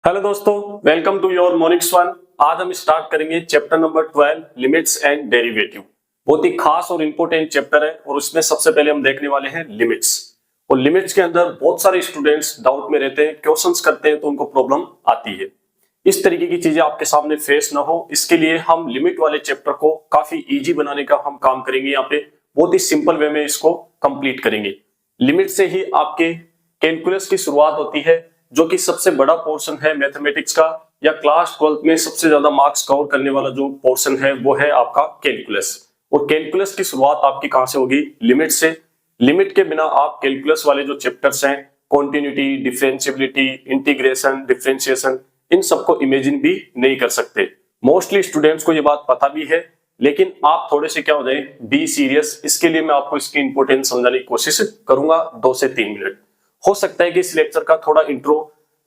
Hello दोस्तों, welcome to your मोनिक्स one. आज हम स्टार्ट करेंगे chapter number 12 limits and derivative. बहुत ही खास और इंपॉर्टेंट चैप्टर है और उसमें सबसे पहले हम देखने वाले हैं लिमिट्स। और लिमिट्स के अंदर बहुत सारे स्टूडेंट्स डाउट में रहते हैं, क्वेश्चंस करते हैं तो उनको प्रॉब्लम आती है। इस तरीके की चीजें आपके सामने फेस ना हो, इसके लिए हम लिमिट वाले चैप्टर को काफी इजी बनाने का हम काम करेंगे। यहाँ पे बहुत ही सिंपल वे में इसको कंप्लीट करेंगे। लिमिट से ही आपके कैलकुलस की शुरुआत होती है, जो कि सबसे बड़ा पोर्शन है मैथमेटिक्स का, या क्लास 12 में सबसे ज्यादा मार्क्स कवर करने वाला जो पोर्शन है वो है आपका कैलकुलस। और कैलकुलस की शुरुआत आपकी कहां से होगी? लिमिट से। लिमिट के बिना आप कैलकुलस वाले जो चैप्टर्स हैं, कॉन्टिन्यूटी, डिफरेंशियबिलिटी, इंटीग्रेशन, डिफरेंशिएशन, इन सबको इमेजिन भी नहीं कर सकते। मोस्टली स्टूडेंट्स को ये बात पता भी है, लेकिन आप थोड़े से क्या हो जाए, बी सीरियस। इसके लिए मैं आपको इसकी इंपोर्टेंस समझाने की कोशिश करूंगा 2 से 3 मिनट। हो सकता है कि इस लेक्चर का थोड़ा इंट्रो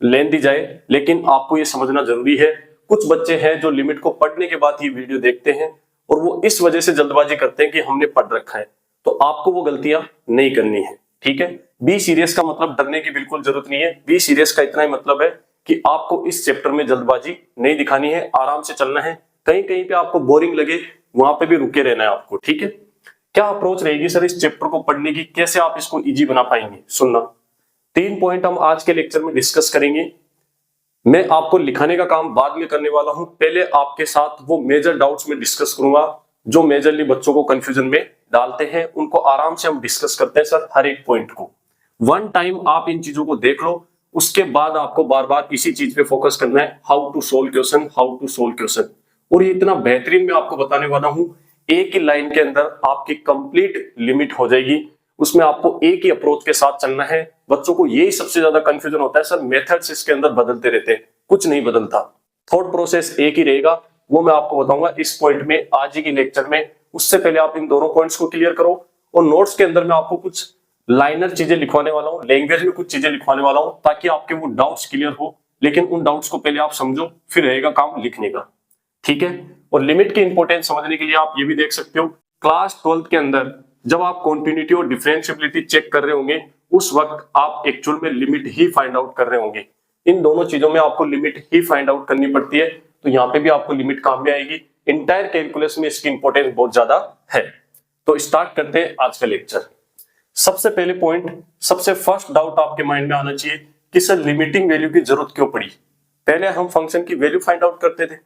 लेंथ दी जाए, लेकिन आपको ये समझना जरूरी है। कुछ बच्चे हैं जो लिमिट को पढ़ने के बाद ये वीडियो देखते हैं और वो इस वजह से जल्दबाजी करते हैं कि हमने पढ़ रखा है, तो आपको वो गलतियां नहीं करनी है। ठीक है, बी सीरियस का मतलब डरने की बिल्कुल जरूरत नहीं है। बी सीरियस का इतना ही मतलब है कि आपको इस चैप्टर में जल्दबाजी नहीं दिखानी है, आराम से चलना है। कहीं कहीं पे आपको बोरिंग लगे, वहां पे भी रुके रहना है आपको। ठीक है, क्या अप्रोच रहेगी सर इस चैप्टर को पढ़ने की, कैसे आप इसको इजी बना पाएंगे? सुनना, 3 पॉइंट हम आज के लेक्चर में डिस्कस करेंगे। मैं आपको लिखाने का काम बाद में करने वाला हूं, पहले आपके साथ वो मेजर डाउट्स में डिस्कस करूंगा जो मेजरली बच्चों को कंफ्यूजन में डालते हैं। उनको आराम से हम डिस्कस करते हैं सर, हर एक पॉइंट को। वन टाइम आप इन चीजों को देख लो, उसके बाद आपको बार बार इसी चीज पे फोकस करना है, how to solve question, how to solve question. और ये इतना बेहतरीन मैं आपको बताने वाला हूं, एक ही लाइन के अंदर आपकी कंप्लीट लिमिट हो जाएगी। उसमें आपको एक ही अप्रोच के साथ चलना है। बच्चों को यही सबसे ज्यादा कंफ्यूजन होता है, सर मेथड्स इसके अंदर बदलते रहते हैं। कुछ नहीं बदलता, थॉट प्रोसेस एक ही रहेगा। वो मैं आपको बताऊंगा इस पॉइंट में, आज ही की लेक्चर में। उससे पहले आप इन दोनों पॉइंट्स को क्लियर करो। और नोट्स के अंदर मैं आपको कुछ लाइनर चीजें लिखवाने वाला हूँ, लैंग्वेज में कुछ चीजें लिखवाने वाला हूँ, ताकि आपके वो डाउट्स क्लियर हो। लेकिन उन डाउट्स को पहले आप समझो, फिर रहेगा काम लिखने का। ठीक है, और लिमिट की इंपॉर्टेंस समझने के लिए आप ये भी देख सकते हो, क्लास 12 के अंदर जब आप कॉन्टिन्यूटी और डिफरेंशिएबिलिटी चेक कर रहे होंगे, उस वक्त आप एक्चुअल में लिमिट ही फाइंड आउट कर रहे होंगे। इन दोनों चीजों में आपको लिमिट ही फाइंड आउट करनी पड़ती है, तो यहाँ पे भी आपको लिमिट काम में आएगी। इंटायर कैलकुलस में इसकी इंपॉर्टेंस बहुत ज्यादा है। तो स्टार्ट करते हैं आज का लेक्चर। सबसे पहले पॉइंट, सबसे फर्स्ट डाउट आपके माइंड में आना चाहिए कि सर लिमिटिंग वैल्यू की जरूरत क्यों पड़ी? पहले हम फंक्शन की वैल्यू फाइंड आउट करते थे,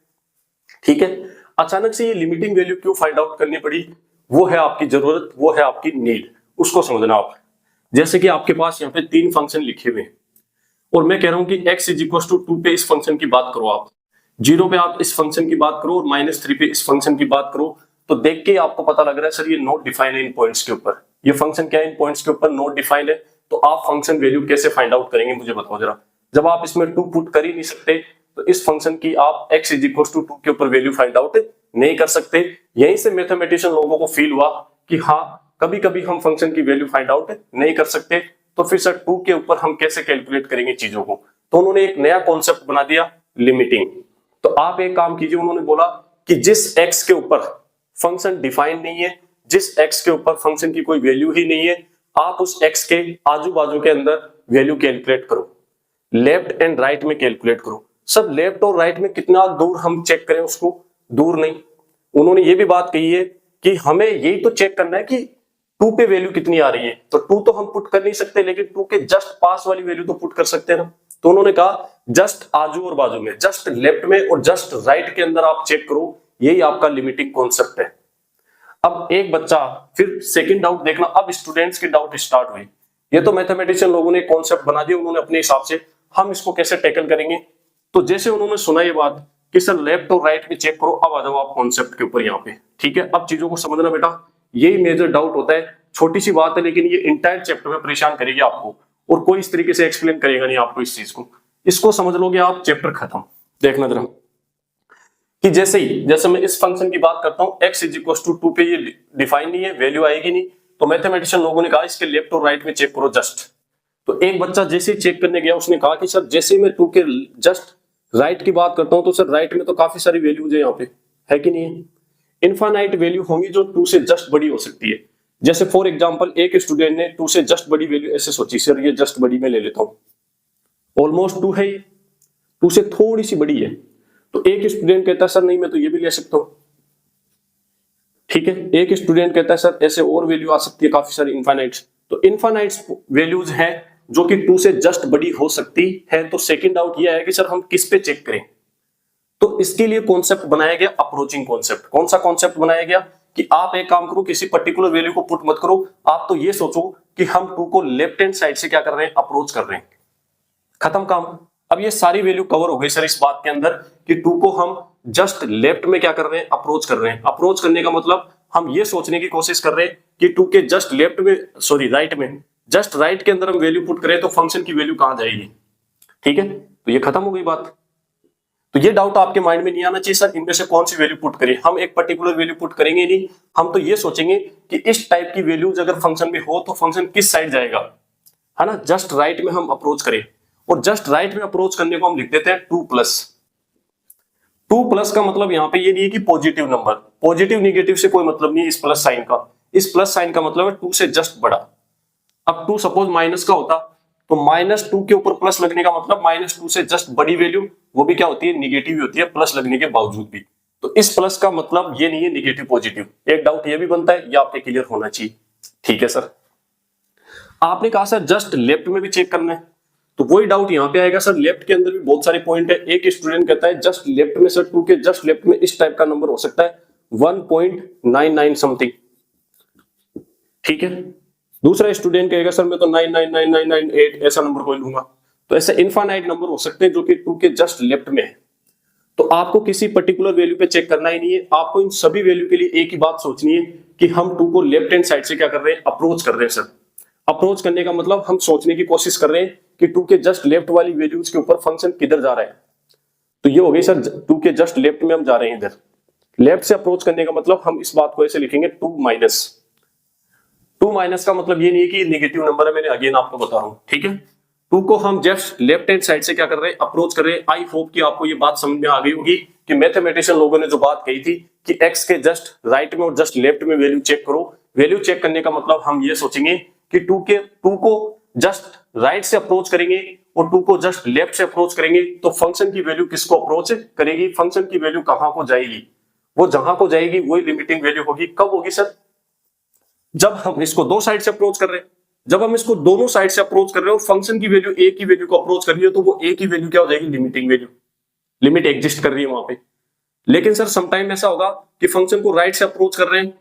ठीक है, अचानक से ये लिमिटिंग वैल्यू क्यों फाइंड आउट करनी पड़ी? वो है आपकी जरूरत, वो है आपकी नीड, उसको समझना आप। जैसे कि आपके पास यहाँ पे 3 फंक्शन लिखे हुए हैं और मैं कह रहा हूं कि x इज इक्वल टू 2 पे इस फंक्शन की बात करो, आप 0 पे आप इस फंक्शन की बात करो और -3 पे इस फंक्शन की बात करो, तो देख के आपको पता लग रहा है सर ये नॉट डिफाइन है इन पॉइंट्स के ऊपर। ये फंक्शन क्या है? इन पॉइंट्स के ऊपर नॉट डिफाइन है। तो आप फंक्शन वैल्यू कैसे फाइंड आउट करेंगे, मुझे बताओ जरा। जब आप इसमें 2 पुट कर ही नहीं सकते, तो इस फंक्शन की आप x इज इक्वल टू 2 के ऊपर वैल्यू फाइंड आउट नहीं कर सकते। यहीं से मैथमेटिशियन लोगों को फील हुआ कि हाँ, कभी कभी हम फंक्शन की वैल्यू फाइंड आउट नहीं कर सकते, तो फिर सर 2 के ऊपर हम कैसे कैलकुलेट करेंगे चीजों को? तो उन्होंने एक नया कॉन्सेप्ट बना दिया, लिमिटिंग। तो आप एक काम कीजिए, उन्होंने बोला कि जिस x के ऊपर फंक्शन डिफाइन नहीं है, जिस x के ऊपर फंक्शन की कोई वैल्यू ही नहीं है, आप उस x के आजू बाजू के अंदर वैल्यू कैलकुलेट करो, लेफ्ट एंड राइट में कैलकुलेट करो। सर लेफ्ट और राइट में कितना दूर हम चेक करें उसको? दूर नहीं। उन्होंने ये भी बात कही है कि हमें यही तो चेक करना है कि 2 पे वैल्यू कितनी आ रही है। तो 2 तो हम पुट कर नहीं सकते, लेकिन 2 के जस्ट पास वाली वैल्यू तो पुट कर सकते हैं ना। तो उन्होंने कहा जस्ट आजू और बाजू में, जस्ट लेफ्ट में और जस्ट राइट के अंदर आप चेक करो, यही आपका लिमिटिंग कॉन्सेप्ट है। अब एक बच्चा, फिर सेकंड डाउट देखना, अब स्टूडेंट्स की डाउट स्टार्ट हुई। ये तो मैथमेटिशियन लोगों ने कॉन्सेप्ट बना दिया उन्होंने अपने हिसाब से, हम इसको कैसे टैकल करेंगे? तो जैसे उन्होंने सुना ये बात कि सर लेफ्ट और राइट में चेक करो, अब आ जाओ आप कॉन्सेप्ट के ऊपर यहाँ पे। ठीक है, अब चीजों को समझना बेटा, यही मेजर डाउट होता है। छोटी सी बात है, लेकिन ये इंटायर चैप्टर में परेशान करेगी आपको, और कोई इस तरीके से एक्सप्लेन करेगा नहीं आपको इस चीज को। इसको समझ लोगे आप, चैप्टर खत्म। देखना जरा कि जैसे मैं इस फंक्शन की बात करता हूं, x इज इक्वल टू 2 पे ये डिफाइन नहीं है, वैल्यू आएगी नहीं, तो मैथमेटिशियन लोगों ने कहा इसके लेफ्ट और राइट में चेक करो जस्ट। तो एक बच्चा जैसे ही चेक करने गया, उसने कहा कि सर जैसे मैं 2 के जस्ट राइट की बात करता हूं, तो सर राइट में तो काफी सारी वैल्यूज है यहाँ पे, है कि नहीं है? इनफाइनाइट वैल्यू होंगी जो 2 से जस्ट बड़ी हो सकती है। जैसे फॉर एग्जांपल एक स्टूडेंट ने 2 से जस्ट बड़ी वैल्यू ऐसे सोची, सर ये जस्ट बड़ी में ले लेता हूं, ऑलमोस्ट 2 है ये, 2 से थोड़ी सी बड़ी है। तो एक स्टूडेंट कहता है सर नहीं मैं तो ये भी ले सकता हूं, ठीक है। एक स्टूडेंट कहता है सर ऐसे और वैल्यू आ सकती है काफी सारी इनफाइनाइट्स। तो इनफाइनाइट्स वैल्यूज है जो कि 2 से जस्ट बड़ी हो सकती है। तो सेकंड डाउट ये है कि सर हम किस पे चेक करें। तो इसके लिए कॉन्सेप्ट बनाया गया अप्रोचिंग कॉन्सेप्ट। कौन सा कॉन्सेप्ट बनाया गया कि आप एक काम करो, किसी पर्टिकुलर वैल्यू को पुट मत करो, आप तो ये सोचो कि हम 2 को लेफ्ट हैंड साइड से क्या कर रहे हैं, अप्रोच कर रहे हैं, खत्म काम। अब ये सारी वैल्यू कवर हो गई सर इस बात के अंदर कि 2 को हम जस्ट लेफ्ट में क्या कर रहे हैं, अप्रोच कर रहे हैं। अप्रोच करने का मतलब हम ये सोचने की कोशिश कर रहे हैं कि 2 के जस्ट लेफ्ट में, सॉरी राइट में, जस्ट राइट के अंदर हम वैल्यू पुट करें तो फंक्शन की वैल्यू कहां जाएगी, ठीक है। तो ये खत्म हो गई बात। तो ये डाउट आपके माइंड में नहीं आना चाहिए सर इनमें से कौन सी वैल्यू पुट करें। हम एक पर्टिकुलर वैल्यू पुट करेंगे नहीं, हम तो ये सोचेंगे कि इस टाइप की वैल्यूज अगर फंक्शन में हो तो फंक्शन किस साइड जाएगा, है ना। जस्ट राइट में हम अप्रोच करें, और जस्ट राइट में अप्रोच करने को हम लिख देते हैं 2 प्लस। 2 प्लस का मतलब यहाँ पे ये नहीं है कि पॉजिटिव नंबर, पॉजिटिव निगेटिव से कोई मतलब नहीं है इस प्लस साइन का। इस प्लस साइन का मतलब है 2 से जस्ट बड़ा। अब 2 सपोज माइनस का होता तो -2 के ऊपर प्लस लगने का मतलब -2 से जस्ट बड़ी वैल्यू, वो भी क्या होती है, निगेटिव ही होती है प्लस लगने के बावजूद भी। तो इस प्लस का मतलब ये नहीं है निगेटिव पॉजिटिव। एक डाउट ये भी बनता है, ये आपके क्लियर होना चाहिए, ठीक है सर। आपने कहा सर जस्ट लेफ्ट में भी चेक करना है, तो वही डाउट यहाँ पे आएगा सर। लेफ्ट के अंदर भी बहुत सारे पॉइंट है। एक स्टूडेंट कहता है जस्ट लेफ्ट में सर 2 के जस्ट लेफ्ट में इस टाइप का नंबर हो सकता है 1.99 समथिंग, ठीक है। दूसरा स्टूडेंट कहेगा सर मैं तो 9999998 ऐसा नंबर कोई लूंगा। तो ऐसे इनफाइनाइट नंबर हो सकते हैं जो कि 2 के जस्ट लेफ्ट में है। तो आपको किसी पर्टिकुलर वैल्यू पे चेक करना ही नहीं है, आपको इन सभी वैल्यू के लिए एक ही बात सोचनी है कि हम 2 को लेफ्ट हैंड साइड से क्या कर रहे हैं, अप्रोच कर रहे हैं सर। अप्रोच करने का मतलब हम सोचने की कोशिश कर रहे हैं कि 2 के जस्ट लेफ्ट वाली वैल्यूज के ऊपर फंक्शन किधर जा रहा है। तो ये हो गई सर 2 के जस्ट लेफ्ट में हम जा रहे हैं इधर। लेफ्ट से अप्रोच करने का मतलब हम इस बात को ऐसे लिखेंगे 2 माइनस। 2 माइनस का मतलब ये नहीं है कि नेगेटिव नंबर है, मैंने अगेन आपको बता रहा हूं, ठीक है। 2 को हम जस्ट लेफ्ट हैंड साइड से क्या कर रहे हैं, अप्रोच कर रहे हैं। आई होप कि आपको ये बात समझ में आ गई होगी कि मैथमेटिशियन लोगों ने जो बात कही थी कि x के जस्ट राइट में और जस्ट लेफ्ट में वैल्यू चेक करो। वैल्यू चेक करने का मतलब हम ये सोचेंगे कि 2 को जस्ट राइट से अप्रोच करेंगे और 2 को जस्ट लेफ्ट से अप्रोच करेंगे तो फंक्शन की वैल्यू किसको अप्रोच करेगी, फंक्शन की वैल्यू कहां को जाएगी, वो जहां को जाएगी वही लिमिटिंग वैल्यू होगी। कब होगी सर, जब हम इसको 2 साइड से अप्रोच कर रहे हैं। जब हम इसको दोनों साइड से अप्रोच कर रहे हो, फंक्शन की वैल्यू एक ही वैल्यू को अप्रोच कर रही है, तो वो एक ही वैल्यू क्या हो जाएगी, लिमिटिंग वैल्यू। लिमिट एग्जिस्ट कर रही है वहां पे। लेकिन सर समटाइम ऐसा होगा कि फंक्शन को राइट से अप्रोच कर रहे हैं,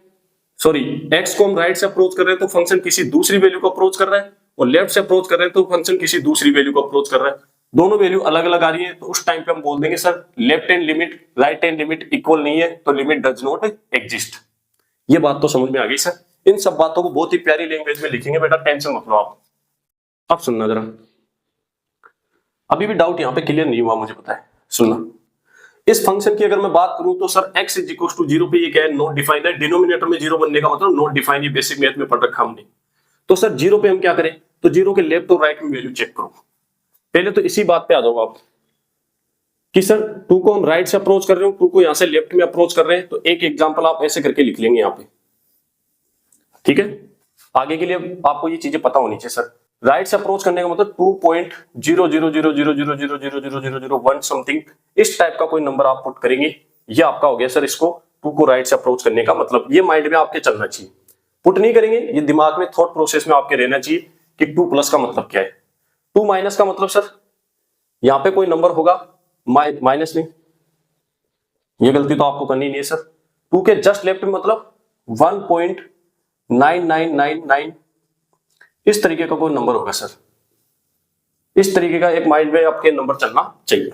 सॉरी एक्स को हम राइट से अप्रोच कर रहे हैं तो फंक्शन किसी दूसरी वैल्यू को अप्रोच कर रहा है, और लेफ्ट से अप्रोच कर रहे हैं तो फंक्शन किसी दूसरी वैल्यू को अप्रोच कर रहा है। दोनों वैल्यू अलग अलग आ रही है, तो उस टाइम पे हम बोल देंगे sir left hand limit right hand limit equal नहीं है, तो लिमिट डज नॉट एग्जिस्ट। ये बात तो समझ में आ गई सर। इन सब बातों को बहुत ही प्यारी लैंग्वेज में लिखेंगे बेटा, टेंशन मत लो आप। अब सुनना जरा, अभी भी डाउट यहाँ पे क्लियर नहीं हुआ मुझे पता है, सुनना। इस फंक्शन की अगर मैं बात करूं तो sir x is equal to 0 पे ये क्या है, नॉट डिफाइंड है। डिनोमिनेटर में 0 बनने का मतलब नॉट डिफाइंड, ये बेसिक मैथ में पढ़ रखा हमने। तो सर 0 पे हम क्या करें, तो 0 के लेफ्ट और राइट में वैल्यू चेक करो। पहले तो इसी बात पे आ जाओ आप कि सर 2 को हम राइट से अप्रोच कर रहे हो, 2 को यहां से लेफ्ट में अप्रोच कर रहे हैं। तो एक एग्जांपल आप ऐसे करके लिख लेंगे यहाँ पे, ठीक है। आगे के लिए आपको ये चीजें पता होनी चाहिए सर। राइट से अप्रोच करने का मतलब 2.0000000000001 समथिंग, इस टाइप का कोई नंबर आप पुट करेंगे, ये आपका हो गया सर इसको 2 को राइट से अप्रोच करने का मतलब। ये माइंड में आपके चलना चाहिए, पुट नहीं करेंगे, ये दिमाग में थॉट प्रोसेस में आपके रहना चाहिए कि 2 प्लस का मतलब क्या है। 2 माइनस का मतलब सर यहाँ पे कोई नंबर होगा माइनस नहीं, ये गलती तो आपको करनी नहीं है सर। 2 के जस्ट लेफ्ट में मतलब 1.9999, इस तरीके का कोई नंबर होगा सर। इस तरीके का एक माइंड में आपके नंबर चलना चाहिए।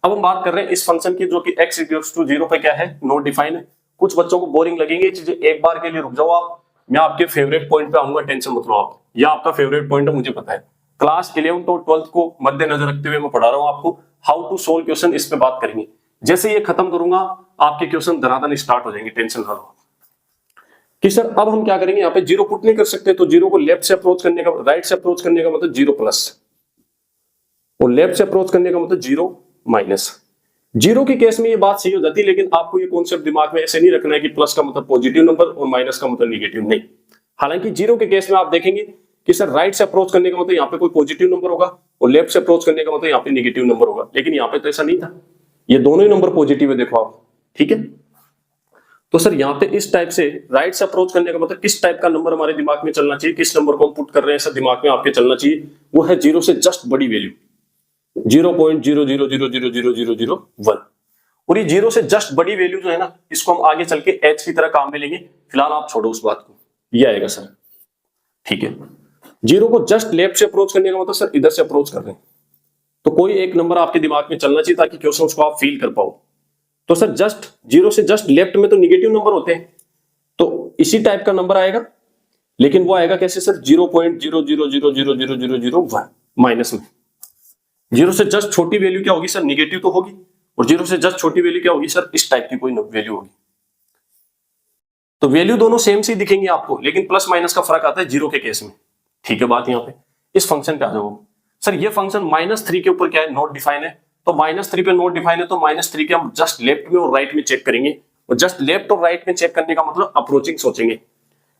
अब हम बात कर रहे हैं इस फंक्शन की जो कि x इक्वल्स टू 0 पे क्या है, नॉट डिफाइन है। कुछ बच्चों को बोरिंग लगेंगे चीजें, एक बार के लिए रुक जाओ आप, मैं आपके फेवरेट पॉइंट पे आऊंगा, टेंशन मत लो आप। यह आपका फेवरेट पॉइंट है मुझे पता है। क्लास 11 और 12 को मद्देनजर रखते हुए मैं पढ़ा रहा हूँ आपको हाउ टू सोल्व क्वेश्चन, इस पे बात करेंगे। जैसे ये खत्म करूंगा आपके क्वेश्चन धनाधन स्टार्ट हो जाएंगे, टेंशन ना लो कि सर अब हम क्या करेंगे। यहाँ पे 0 पुट नहीं कर सकते, तो 0 को लेफ्ट से अप्रोच करने का, राइट से अप्रोच करने का मतलब 0 प्लस, और लेफ्ट से अप्रोच करने का मतलब 0 माइनस। 0 के केस में ये बात सही हो जाती है, लेकिन आपको ये कॉन्सेप्ट दिमाग में ऐसे नहीं रखना है कि प्लस का मतलब पॉजिटिव नंबर और माइनस का मतलब निगेटिव, नहीं। हालांकि 0 के केस में आप देखेंगे कि सर राइट से अप्रोच करने का मतलब यहाँ पे कोई पॉजिटिव नंबर होगा और लेफ्ट से अप्रोच करने का मतलब यहाँ पे नेगेटिव नंबर होगा, लेकिन यहाँ पे तो ऐसा नहीं था, ये दोनों ही नंबर पॉजिटिव है, देखो आप, ठीक है। तो सर यहाँ पे इस टाइप से राइट से अप्रोच करने का मतलब किस टाइप का नंबर हमारे दिमाग में चलना चाहिए, किस नंबर को हम पुट कर रहे हैं सर दिमाग में आपके चलना चाहिए, वो है 0 से जस्ट बड़ी वैल्यू 0.000000001। और ये 0 से जस्ट बड़ी वैल्यू जो है ना, इसको हम आगे चल के h की तरह काम में लेंगे, फिलहाल आप छोड़ो उस बात को, ये आएगा सर, ठीक है। 0 को जस्ट लेफ्ट से अप्रोच करने का मतलब सर इधर से अप्रोच कर रहे हैं, तो कोई एक नंबर आपके दिमाग में चलना चाहिए ताकि क्वेश्चन को आप फील कर पाओ। तो सर जस्ट 0 से जस्ट लेफ्ट में तो निगेटिव नंबर होते हैं, तो इसी टाइप का नंबर आएगा, लेकिन वो आएगा कैसे सर 0.000000001 माइनस में। 0 से जस्ट छोटी वैल्यू क्या होगी सर, निगेटिव तो होगी, और 0 से जस्ट छोटी वैल्यू क्या होगी सर, इस टाइप की कोई वैल्यू होगी। तो वैल्यू दोनों सेम सी दिखेंगी आपको, लेकिन प्लस माइनस का फर्क आता है 0 के केस में, ठीक है। बात यहाँ पे इस फंक्शन पे आ जाओ सर, ये फंक्शन -3 के ऊपर क्या है, नॉट डिफाइन है, तो -3 पे नॉट डिफाइन है, तो -3 के हम जस्ट लेफ्ट में और राइट में चेक करेंगे, और जस्ट लेफ्ट और राइट में चेक करने का मतलब अप्रोचिंग सोचेंगे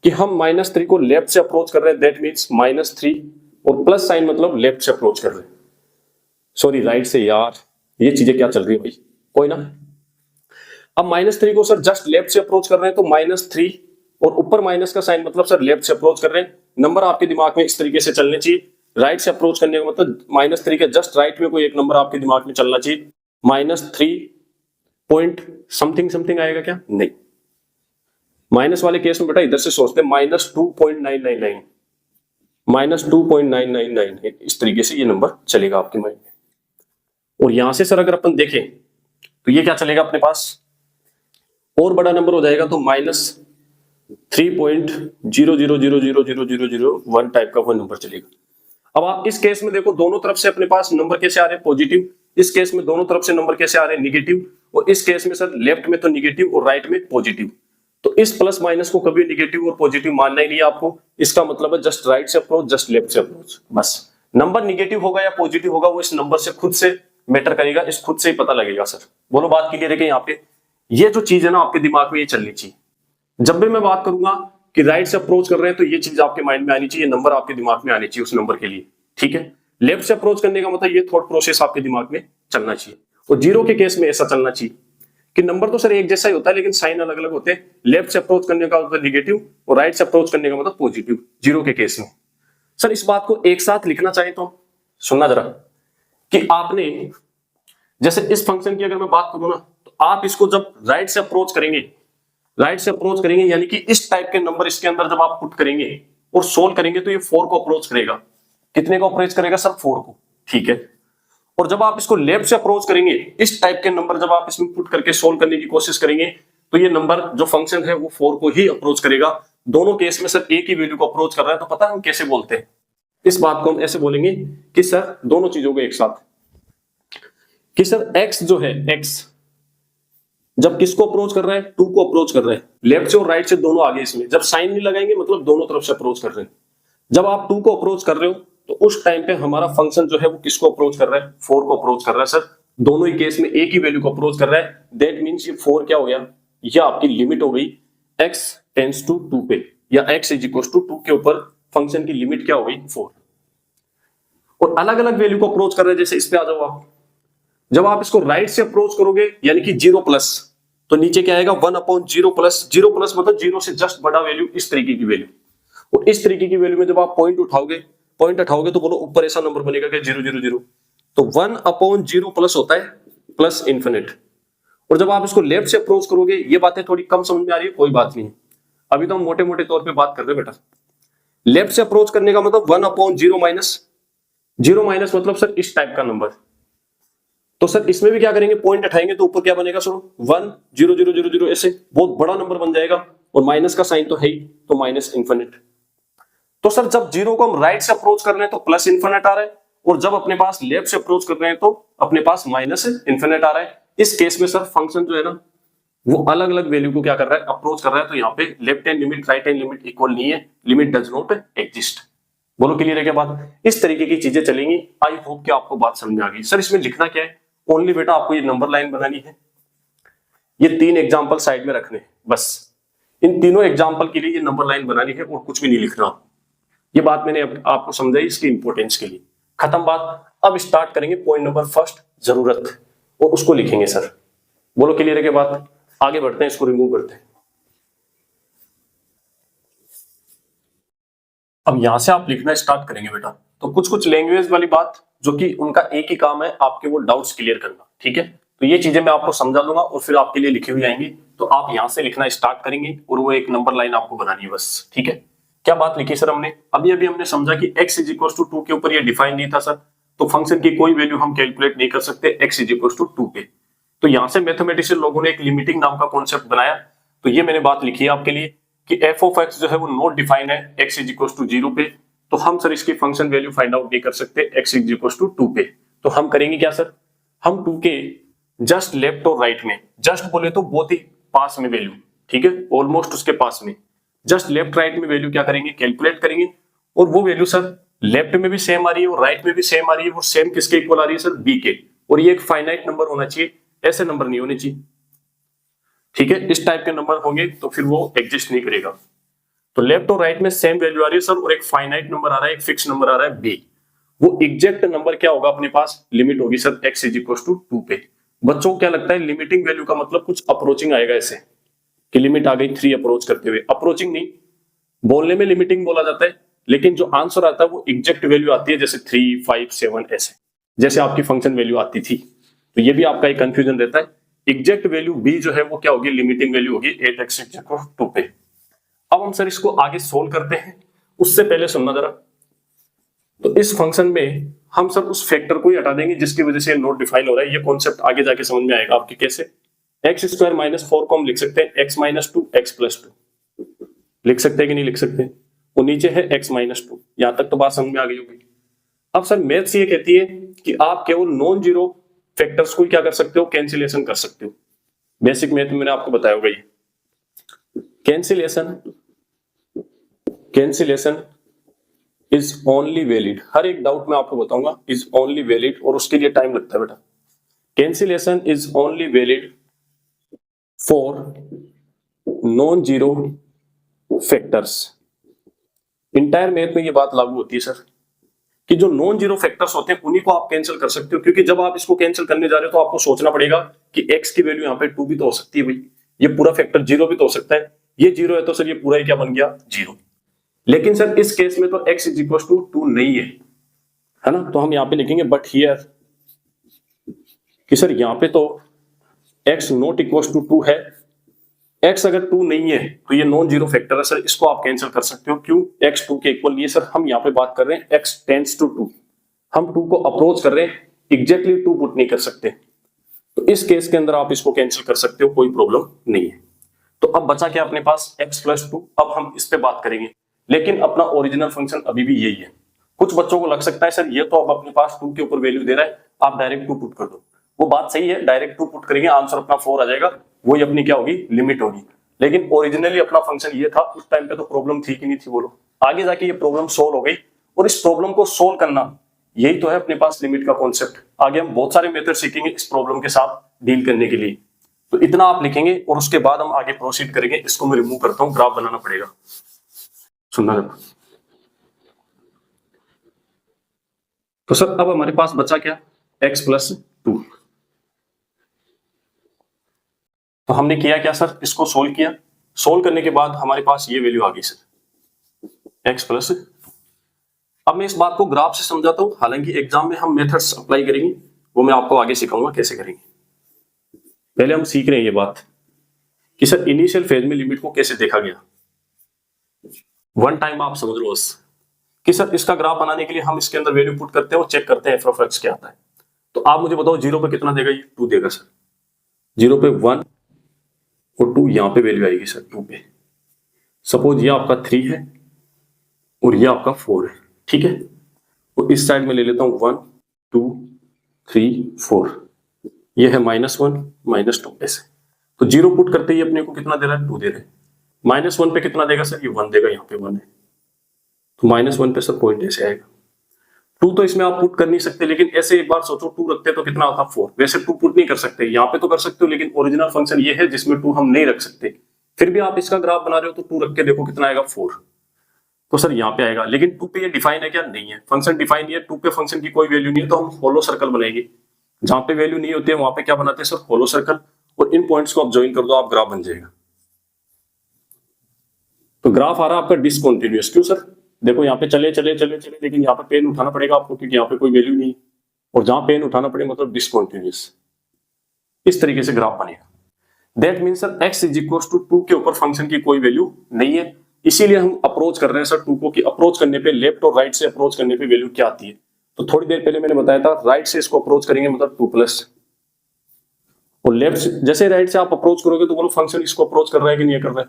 कि हम -3 को लेफ्ट से अप्रोच कर रहे हैं, दैट मीन्स -3 और प्लस साइन मतलब लेफ्ट से अप्रोच कर रहे हैं, सॉरी राइट से यार, ये चीजें क्या चल रही है भाई, कोई ना। अब -3 को सर जस्ट लेफ्ट से अप्रोच कर रहे हैं, तो -3 और ऊपर माइनस का साइन मतलब सर लेफ्ट से अप्रोच कर रहे हैं। नंबर आपके दिमाग में इस तरीके से चलने चाहिए, राइट से अप्रोच करने का मतलब -3 के जस्ट राइट में कोई एक नंबर आपके दिमाग में चलना चाहिए, -3 पॉइंट समथिंग आएगा क्या, नहीं। माइनस वाले केस में बेटा इधर से सोचते हैं -2.999 -2.999 है, इस तरीके से ये नंबर चलेगा आपके माइंड में। और यहां से सर अगर अपन देखें तो ये क्या चलेगा अपने पास, और बड़ा नंबर हो जाएगा, तो -3.000000001 टाइप का कोई नंबर चलेगा। अब आप इस केस में देखो, दोनों तरफ से अपने पास नंबर कैसे आ रहे हैं, पॉजिटिव, इस केस में दोनों तरफ से नंबर कैसे आ रहे हैं, निगेटिव, और इस केस में सर लेफ्ट में तो निगेटिव और राइट में पॉजिटिव। तो इस प्लस माइनस को कभी निगेटिव और पॉजिटिव मानना ही नहीं है आपको, इसका मतलब है जस्ट राइट से अप्रोच, जस्ट लेफ्ट से अप्रोच, बस। नंबर निगेटिव होगा या पॉजिटिव होगा वो इस नंबर से खुद से मैटर करेगा, इस खुद से ही पता लगेगा सर। बोलो बात क्लियर है कि यहाँ पे ये जो चीज है ना आपके दिमाग में ये चलनी चाहिए। जब भी मैं बात करूंगा कि राइट से अप्रोच कर रहे हैं, तो ये चीज आपके माइंड में आनी चाहिए, नंबर आपके दिमाग में आनी चाहिए उस नंबर के लिए, ठीक है। लेफ्ट से अप्रोच करने का मतलब ये थॉट प्रोसेस आपके दिमाग में चलना चाहिए, और 0 के केस में ऐसा चलना चाहिए कि नंबर तो सर एक जैसा ही होता है, लेकिन साइन अलग अलग होते हैं। लेफ्ट से अप्रोच करने का मतलब निगेटिव और राइट से अप्रोच करने का मतलब पॉजिटिव 0 के केस में। सर इस बात को एक साथ लिखना चाहे तो सुनना जरा, कि आपने जैसे इस फंक्शन की अगर मैं बात करूं ना, तो आप इसको जब राइट से अप्रोच करेंगे यानी कि इस टाइप के नंबर इसके अंदर जब आप पुट करेंगे और सोल्व करेंगे, तो ये 4 को अप्रोच करेगा। कितने को अप्रोच करेगा सर, 4 को, ठीक है। और जब आप इसको लेफ्ट से अप्रोच करेंगे, इस टाइप के नंबर जब आप इसमें पुट करके सोल्व करने की कोशिश करेंगे, तो ये नंबर जो फंक्शन है वो 4 को ही अप्रोच करेगा। दोनों केस में सर एक ही वैल्यू को अप्रोच कर रहा है, तो पता है हम कैसे बोलते हैं, इस बात को हम ऐसे बोलेंगे कि सर दोनों चीजों को एक साथ, कि सर x जो है, x जब किसको अप्रोच कर रहा है, 2 को अप्रोच कर रहा है, लेफ्ट से और राइट से दोनों आगे, इसमें जब साइन नहीं लगाएंगे मतलब दोनों तरफ से अप्रोच कर रहे हैं। जब आप 2 को अप्रोच कर रहे हो, तो उस टाइम पे हमारा फंक्शन जो है वो किसको अप्रोच कर रहा है, 4 को अप्रोच कर रहा है सर। दोनों ही केस में एक ही वैल्यू को अप्रोच कर रहा है, दैट मींस ये 4 क्या हो गया, ये आपकी लिमिट हो गई x टेंड्स टू 2 पे, या x इज इक्वल टू 2 के ऊपर फंक्शन की लिमिट क्या हो गई, 4। और अलग अलग वैल्यू को अप्रोच कर रहे हैं, जैसे इस पे आ जाओ आप, जब आप इसको राइट से अप्रोच करोगे यानी कि 0 प्लस, तो नीचे क्या आएगा 1/0 प्लस, 0 प्लस मतलब 0 से जस्ट बड़ा वैल्यू, इस तरीके की वैल्यू। और इस तरीके की वैल्यू में जब आप पॉइंट उठाओगे तो बोलो ऊपर ऐसा नंबर बनेगा कि 0 0 0, तो 1/0 प्लस होता है प्लस इन्फिनिट। और जब आप इसको लेफ्ट से अप्रोच करोगे, ये बातें थोड़ी कम समझ में आ रही है, कोई बात नहीं, अभी तो हम मोटे मोटे तौर पे बात कर रहे हैं बेटा। लेफ्ट से अप्रोच करने का मतलब 1/0 माइनस, 0 माइनस मतलब सर इस टाइप का नंबर। तो सर इसमें भी क्या करेंगे, पॉइंट उठाएंगे तो ऊपर क्या बनेगा सर 1 0 0 0 0, ऐसे बहुत बड़ा नंबर बन जाएगा, और माइनस का साइन तो है ही, तो माइनस इन्फिनिट। तो सर जब 0 को हम राइट से अप्रोच कर रहे हैं तो प्लस इन्फिनिट आ रहा है, और जब अपने पास लेफ्ट से अप्रोच कर रहे हैं तो अपने पास माइनस इन्फिनिट आ रहा है। इस केस में सर फंक्शन जो है ना वो अलग अलग वैल्यू को क्या कर रहा है, अप्रोच कर रहा है। तो यहाँ पे left hand limit right hand limit equal नहीं है, लिमिट डज नॉट एग्जिस्ट। बोलो क्लियर है क्या बात, इस तरीके की चीजें चलेंगी। आई होप कि आपको बात समझ में आ गई। सर इसमें लिखना क्या है, ओनली बेटा आपको ये नंबर लाइन बनानी है, ये 3 एग्जाम्पल साइड में रखने हैं, बस इन तीनों एग्जाम्पल के लिए ये नंबर लाइन बनानी है और कुछ भी नहीं लिखना। ये बात मैंने आपको समझाई इसकी इंपॉर्टेंस के लिए। खत्म बात। अब स्टार्ट करेंगे पॉइंट नंबर फर्स्ट, जरूरत, और उसको लिखेंगे सर। बोलो क्लियर है के बात? आगे बढ़ते हैं, इसको रिमूव करते हैं। अब यहां से आप लिखना स्टार्ट करेंगे बेटा, तो कुछ कुछ लैंग्वेज वाली बात जो कि उनका एक ही काम है आपके वो डाउट्स क्लियर करना, ठीक है। तो ये चीजें मैं आपको समझा दूंगा और फिर आपके लिए लिखी हुई आएंगी, तो आप यहां से लिखना स्टार्ट करेंगे और वो एक नंबर लाइन आपको बनानी है बस, ठीक है। क्या बात लिखी सर हमने? अभी हमने समझा कि x इज इक्वल टू 2 के ऊपर ये डिफाइन नहीं था सर, तो फंक्शन की कोई वैल्यू हम कैलकुलेट नहीं कर सकते x इज इक्वल टू 2 पे। तो यहां से मैथमेटिशियन लोगों ने एक लिमिटिंग नाम का कॉन्सेप्ट बनाया, तो ये मैंने बात लिखी है आपके लिए कि f ऑफ x जो है वो नॉट डिफाइन है x इज इक्वल टू 0 पे, तो हम सर इसकी फंक्शन वैल्यू फाइंड आउट नहीं कर सकते x इज इक्वल टू 2 पे। तो हम करेंगे क्या सर, हम 2 के जस्ट लेफ्ट और राइट में, जस्ट बोले तो बहुत ही पास में वैल्यू, ठीक है, ऑलमोस्ट उसके पास में, जस्ट लेफ्ट राइट में वैल्यू क्या करेंगे, कैलकुलेट करेंगे। और वो वैल्यू सर लेफ्ट में भी सेम आ रही है और राइट में भी सेम आ रही है, और सेम किसके इक्वल आ रही है सर, b के। और ये एक फाइनाइट नंबर होना चाहिए, ऐसे नंबर नहीं होने चाहिए, ठीक है। इस टाइप के नंबर होंगे तो फिर वो एग्जिस्ट नहीं करेगा। तो लेफ्ट और राइट में सेम वैल्यू आ रही है सर, और एक फाइनाइट नंबर आ रहा है, एक फिक्स नंबर आ रहा है b। वो एग्जैक्ट नंबर क्या होगा अपने पास, लिमिट होगी sir x is equal to 2 पे। बच्चों को क्या लगता है लिमिटिंग वैल्यू का मतलब कुछ अप्रोचिंग आएगा ऐसे कि लिमिट आ गई 3 अप्रोच करते हुए, अप्रोचिंग नहीं, बोलने में लिमिटिंग बोला जाता है, लेकिन जो आंसर आता है वो एग्जैक्ट वैल्यू आती है, जैसे 3, 5, 7 ऐसे, जैसे आपकी फंक्शन वैल्यू आती थी। तो ये भी आपका एक कंफ्यूजन रहता है। एग्जैक्ट वैल्यू b जो है वो क्या होगी, लिमिटिंग वैल्यू होगी 8x इक्वल टू 2 पे। अब हम सर इसको आगे सोल्व करते हैं, उससे पहले सुनना जरा। तो इस फंक्शन में हम सर उस फैक्टर को ही हटा देंगे जिसकी वजह से नोट डिफाइन हो रहा है। ये कॉन्सेप्ट आगे जाके समझ में आएगा आपके कैसे। एक्स स्क्वायर माइनस 4 को हम लिख सकते हैं x माइनस 2 x प्लस 2, लिख सकते हैं कि नहीं लिख सकते? वो नीचे है x माइनस 2, यहां तक तो बात समझ में आ गई होगी। अब सर मैथ्स ये कहती है कि आप केवल नॉन जीरो फैक्टर्स को क्या कर सकते हो, कैंसिलेशन कर सकते हो। बेसिक मैथ में मैंने आपको बताया होगा ये कैंसिलेशन इज ओनली वैलिड, हर एक डाउट में आपको बताऊंगा इज ओनली वैलिड, और उसके लिए टाइम लगता है बेटा। Cancellation is only valid for non zero factors. Entire math में ये बात लागू होती है सर कि जो नॉन जीरो फैक्टर्स होते हैं उन्हीं को आप कैंसिल कर सकते हो, क्योंकि जब आप इसको कैंसिल करने जा रहे हो तो आपको सोचना पड़ेगा कि x की वैल्यू यहाँ पे 2 भी तो हो सकती है भाई, ये पूरा फैक्टर 0 भी तो हो सकता है, ये 0 है तो सर ये पूरा ही क्या बन गया 0। लेकिन सर इस केस में तो x इज इक्वल टू 2 नहीं है ना, तो हम यहाँ पे लिखेंगे बट हियर कि सर यहाँ पे तो x नॉट इक्वल टू 2 है। x अगर 2 नहीं है तो ये नॉन जीरो फैक्टर है सर, इसको आप कैंसिल कर सकते हो। क्यों? x 2 के इक्वल नहीं है सर, हम यहाँ पे बात कर रहे हैं x टेंड्स टू 2, हम 2 को अप्रोच कर रहे हैं, एग्जैक्टली 2 पुट नहीं कर सकते। तो इस केस के अंदर आप इसको कैंसिल कर सकते हो, कोई प्रॉब्लम नहीं है। तो अब बचा क्या अपने पास x प्लस 2, अब हम इस पे बात करेंगे, लेकिन अपना ओरिजिनल फंक्शन अभी भी यही है। कुछ बच्चों को लग सकता है सर ये तो अब अपने पास 2 के ऊपर वैल्यू दे रहा है, आप डायरेक्ट 2 पुट कर दो। वो बात सही है, डायरेक्ट 2 पुट करेंगे आंसर अपना 4 आ जाएगा, वही अपनी क्या होगी, लिमिट होगी। लेकिन ओरिजिनली अपना फंक्शन ये था, उस टाइम पे तो प्रॉब्लम थी कि नहीं थी बोलो। आगे जाके ये प्रॉब्लम सोल्व हो गई, और इस प्रॉब्लम को सोल्व करना यही तो है अपने पास लिमिट का कॉन्सेप्ट। आगे हम बहुत सारे मेथड सीखेंगे इस प्रॉब्लम के साथ डील करने के लिए। तो इतना आप लिखेंगे और उसके बाद हम आगे प्रोसीड करेंगे। इसको मैं रिमूव करता हूं, ग्राफ बनाना पड़ेगा, सुनना जरा। तो सर अब हमारे पास बचा क्या, x प्लस 2। तो हमने किया क्या सर, इसको सोल्व किया, सोल्व करने के बाद हमारे पास ये वैल्यू आ गई सर x प्लस 2। अब मैं इस बात को ग्राफ से समझाता हूं, हालांकि एग्जाम में हम मेथड्स अप्लाई करेंगे, वो मैं आपको आगे सिखाऊंगा कैसे करेंगे। पहले हम सीख रहे हैं ये बात कि सर इनिशियल फेज में लिमिट को कैसे देखा गया। वन टाइम आप समझ लो बस कि सर इसका ग्राफ बनाने के लिए हम इसके अंदर वैल्यू पुट करते हैं और चेक करते हैं एफ ऑफ एक्स क्या आता है। तो आप मुझे बताओ 0 पे कितना देगा, ये 2 देगा सर, 0 पे 1 और 2, यहां पे वैल्यू आएगी सर 2 पे। सपोज ये आपका 3 है और ये आपका 4 है, ठीक है। और इस साइड में ले लेता हूं 1 2 3 4, ये है -1 -2 ऐसे। तो 0 पुट करते ही अपने को कितना दे रहा है, 2 दे रहा है। -1 पे कितना देगा सर, ये 1 देगा, यहाँ पे 1 है, तो -1 पे सर पॉइंट ऐसे आएगा। 2 तो इसमें आप पुट कर नहीं सकते, लेकिन ऐसे एक बार सोचो 2 रखते तो कितना होता, 4। वैसे 2 पुट नहीं कर सकते, यहाँ पे तो कर सकते हो, लेकिन ओरिजिनल फंक्शन ये है जिसमें 2 हम नहीं रख सकते। फिर भी आप इसका ग्राफ बना रहे हो तो 2 रख के देखो कितना आएगा, 4। तो सर यहाँ पे आएगा, लेकिन 2 पे ये डिफाइन है क्या? नहीं है, फंक्शन डिफाइन नहीं है, 2 पे फंक्शन की कोई वैल्यू नहीं है, तो हम होलो सर्कल बनाएंगे। जहां पे वैल्यू नहीं होती है वहां पे क्या बनाते हैं सर? होलो सर्कल। और इन पॉइंट्स को आप ज्वाइन कर दो, आप ग्राफ बन जाएगा। तो ग्राफ आ रहा है आपका डिसकंटिन्यूअस। क्यों सर? देखो यहाँ पे चले चले चले चले, लेकिन यहाँ पे पेन उठाना पड़ेगा आपको, क्योंकि यहाँ पे कोई वैल्यू नहीं है, और जहां पेन उठाना पड़े मतलब डिसकंटिन्यूअस। इस तरीके से ग्राफ बनेगा। That mean sir x is equal to 2 के ऊपर फंक्शन की कोई वैल्यू नहीं है, इसीलिए हम अप्रोच कर रहे हैं सर 2 को, कि अप्रोच करने पे लेफ्ट और राइट से अप्रोच करने पे वैल्यू क्या आती है। तो थोड़ी देर पहले मैंने बताया था राइट से इसको अप्रोच करेंगे मतलब 2 प्लस, और लेफ्ट से जैसे राइट से आप अप्रोच करोगे तो बोलो फंक्शन इसको अप्रोच कर रहा है कि नहीं कर रहा है।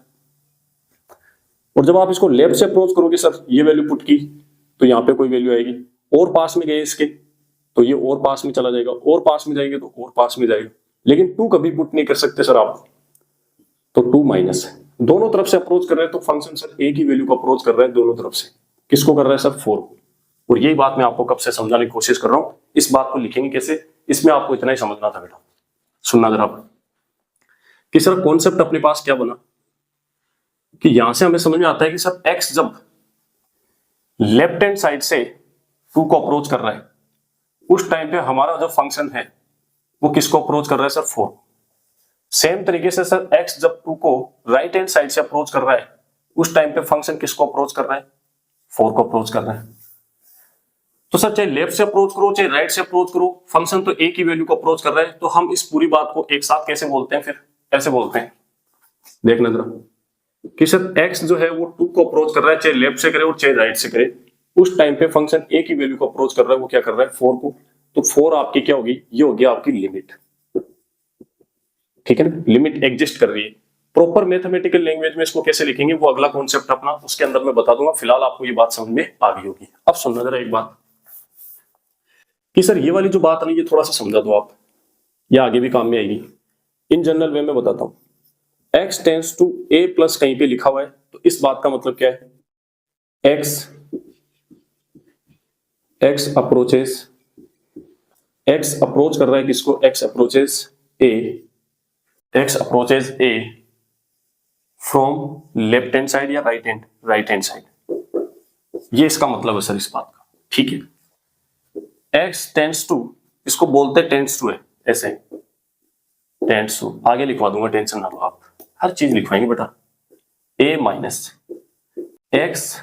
और जब आप इसको लेफ्ट से अप्रोच करोगे सर, ये वैल्यू पुट की तो यहाँ पे कोई वैल्यू आएगी, और पास में गए इसके तो ये और पास में चला जाएगा, और पास में जाएंगे तो और पास में जाएगा, लेकिन 2 कभी पुट नहीं कर सकते सर आप, तो 2 माइनस है। दोनों तरफ से अप्रोच कर रहे हैं तो फंक्शन सर एक ही वैल्यू को अप्रोच कर रहा है दोनों तरफ से। किसको कर रहा है सर? 4। और यही बात मैं आपको कब से समझाने की कोशिश कर रहा हूं। इस बात को लिखेंगे कैसे, इसमें आपको इतना ही समझना था बेटा। सुनना जरा कि सर कॉन्सेप्ट अपने पास क्या बना, कि यहां से हमें समझ में आता है कि सर एक्स जब लेफ्ट हैंड साइड से 2 को अप्रोच कर रहा है, उस टाइम पे हमारा जो फंक्शन है वो किसको अप्रोच कर रहा है सर? 4। सेम तरीके से सर x जब 2 को राइट हैंड साइड से अप्रोच कर रहा है, उस टाइम पे फंक्शन किसको अप्रोच कर रहा है? 4 को अप्रोच कर रहा है। तो सर चाहे लेफ्ट से अप्रोच करो चाहे राइट से अप्रोच करो, फंक्शन तो एक ही वैल्यू को अप्रोच कर रहा है। तो हम इस पूरी बात को एक साथ कैसे बोलते हैं? फिर ऐसे बोलते हैं, देखना जरा कि सर x जो है वो 2 को अप्रोच कर रहा है, चाहे लेफ्ट से करे और चाहे राइट से करे, उस टाइम पे फंक्शन एक ही वैल्यू को अप्रोच कर रहा है, वो क्या कर रहा है? 4 को। तो 4 आपकी क्या होगी? ये होगी आपकी लिमिट। ठीक है ना, लिमिट एग्जिस्ट कर रही है। प्रॉपर मैथमेटिकल लैंग्वेज में इसको कैसे लिखेंगे वो अगला कॉन्सेप्ट अपना उसके अंदर मैं बता दूंगा, फिलहाल आपको ये बात समझ में आ गई होगी। अब सुनना जरा एक बात कि सर ये वाली जो बात है ये थोड़ा सा समझा दो आप, या आगे भी काम में आएगी। इन जनरल वे में बताता हूं, x tends to a plus कहीं पे लिखा हुआ है, तो इस बात का मतलब क्या है? x अप्रोच कर रहा है किसको? x approaches a from left hand side या राइट हैंड साइड। ये इसका मतलब है सर इस बात का। ठीक है, x टेंड्स टू, इसको बोलते हैं टेंड्स टू है, ऐसे टेंड्स टू आगे लिखवा दूंगा, टेंशन ना लो आप, हर चीज लिखवाएंगे बेटा। a minus x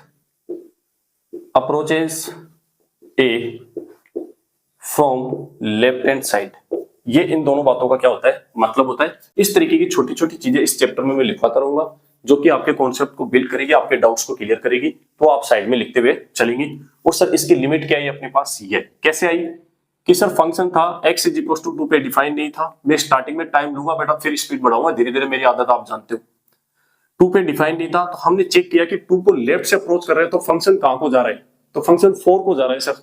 approaches a from left hand side. ये इन दोनों बातों का क्या होता है? मतलब होता है। इस तरीके की छोटी छोटी चीजें इस चैप्टर में मैं लिखवाता रहूंगा, जो कि आपके कॉन्सेप्ट को बिल्ड करेगी, आपके डाउट्स को क्लियर करेगी, तो आप साइड में लिखते हुए चलेंगे। और सर इसकी लिमिट क्या आई अपने पास? ये कैसे आई कि सर फंक्शन था x इज इक्वल टू 2 पे डिफाइन नहीं था। मैं स्टार्टिंग में टाइम लूंगा बेटा, फिर स्पीड बढ़ाऊंगा, धीरे धीरे मेरी आदत आप जानते हो। 2 पे डिफाइन नहीं था, तो हमने चेक किया कि 2 को लेफ्ट से अप्रोच कर रहे हैं तो फंक्शन कहां को जा रहा है? तो फंक्शन 4 को जा रहा है सर।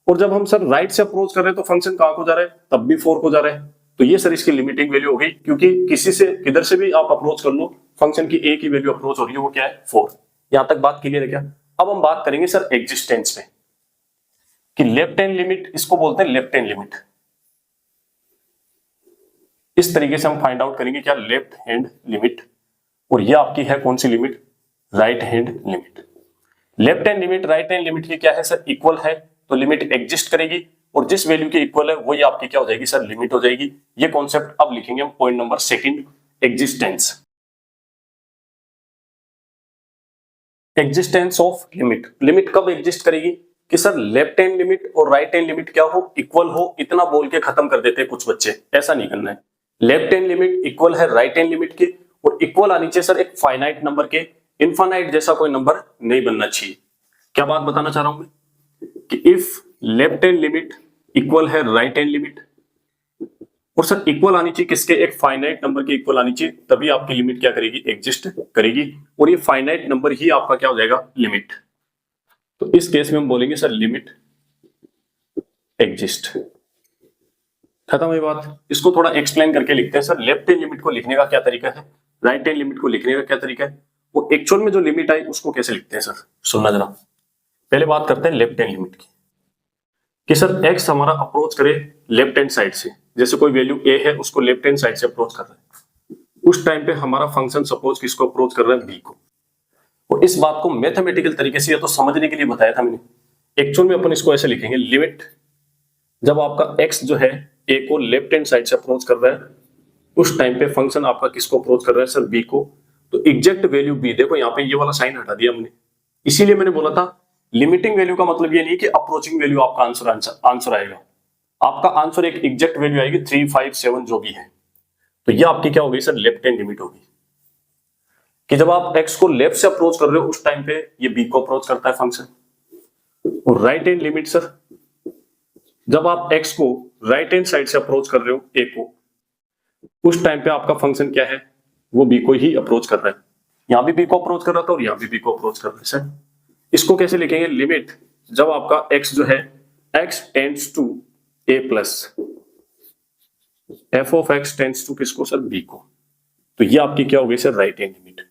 और जब हम सर राइट से अप्रोच कर रहे हैं तो फंक्शन कहां को जा रहा है? तब भी 4 को जा रहा है। तो ये सर इसकी लिमिटिंग वैल्यू हो गई, क्योंकि किसी से किधर से भी आप अप्रोच कर लो, फंक्शन की एक ही वैल्यू अप्रोच हो रही है, वो क्या है? 4। यहां तक बात क्लियर है क्या? अब हम बात करेंगे सर एग्जिस्टेंस में, कि लेफ्ट हैंड लिमिट, इसको बोलते हैं लेफ्ट हैंड लिमिट। इस तरीके से हम फाइंड आउट करेंगे क्या? Left hand limit. और ये आपकी है कौन सी limit? Right hand limit. Left hand limit right hand limit की क्या है सर? इक्वल है, तो लिमिट एग्जिस्ट करेगी, और जिस वैल्यू के इक्वल है वही आपकी क्या हो जाएगी सर? लिमिट हो जाएगी। ये कॉन्सेप्ट अब लिखेंगे हम point number 2, existence. Existence of limit. Limit कब एग्जिस्ट करेगी कि सर लेफ्ट हैंड लिमिट और राइट हैंड लिमिट क्या हो? इक्वल हो। इतना बोल के खत्म कर देते हैं कुछ बच्चे, ऐसा नहीं करना है। लेफ्ट हैंड लिमिट इक्वल है राइट हैंड लिमिट के, और इक्वल आनी चाहिए सर एक फाइनाइट नंबर के। इनफाइनाइट जैसा कोई नंबर नहीं बनना चाहिए। क्या बात बताना चाह रहा हूं मैं कि if left hand limit equal है राइट हैंड लिमिट, और सर इक्वल आनी चाहिए किसके? एक फाइनाइट नंबर के इक्वल आनी चाहिए, तभी आपकी लिमिट क्या करेगी? एग्जिस्ट करेगी। और ये फाइनाइट नंबर ही आपका क्या हो जाएगा? लिमिट। तो इस केस में हम बोलेंगे सर लिमिट एग्जिस्ट। खत्म हुई बात। इसको थोड़ा एक्सप्लेन करके लिखते हैं सर। लेफ्ट हैंड लिमिट को लिखने का क्या तरीका है, राइट हैंड लिमिट को लिखने का क्या तरीका है, वो एक्चुअल में जो लिमिट आई उसको कैसे लिखते हैं सर? सुनना जरा। पहले बात करते हैं लेफ्ट हैंड लिमिट की, कि सर x हमारा अप्रोच करे लेफ्ट हैंड साइड से, जैसे कोई वैल्यू a है उसको लेफ्ट हैंड साइड से अप्रोच कर रहा है, उस टाइम पे हमारा फंक्शन सपोज किसको अप्रोच कर रहा है? b को। और इस बात को मैथमेटिकल तरीके से या तो समझने के लिए बताया था मैंने। एक्चुअल में अपन इसको ऐसे लिखेंगे, लिमिट जब आपका x जो है a को लेफ्ट हैंड साइड से अप्रोच कर रहा है उस टाइम पे फंक्शन आपका किसको अप्रोच कर रहा है सर, b को। तो एग्जैक्ट वैल्यू b, देखो यहाँ पे ये वाला साइन हटा दिया हमने, इसीलिए मैंने बोला था लिमिटिंग वैल्यू का मतलब ये नहीं कि अप्रोचिंग वैल्यू आपका आंसर आएगा। आपका आंसर एक एग्जैक्ट वैल्यू आएगी 3, 5, 7 जो भी है। तो ये आपकी क्या होगी सर, लेफ्ट हैंड लिमिट होगी, कि जब आप x को लेफ्ट से अप्रोच कर रहे हो उस टाइम पे ये b को अप्रोच करता है फंक्शन। और राइट हैंड लिमिट सर, जब आप x को राइट हैंड साइड से अप्रोच कर रहे हो a को उस टाइम पे आपका फंक्शन क्या है, वो b को ही अप्रोच कर रहा है। यहां भी b को अप्रोच कर रहा था और यहां भी b को अप्रोच कर रहा है सर। इसको कैसे लिखेंगे, लिमिट जब आपका x जो है x tends to a plus f of x tends to किसको सर, b को। तो ये आपकी क्या हो गई सर, राइट हैंड लिमिट।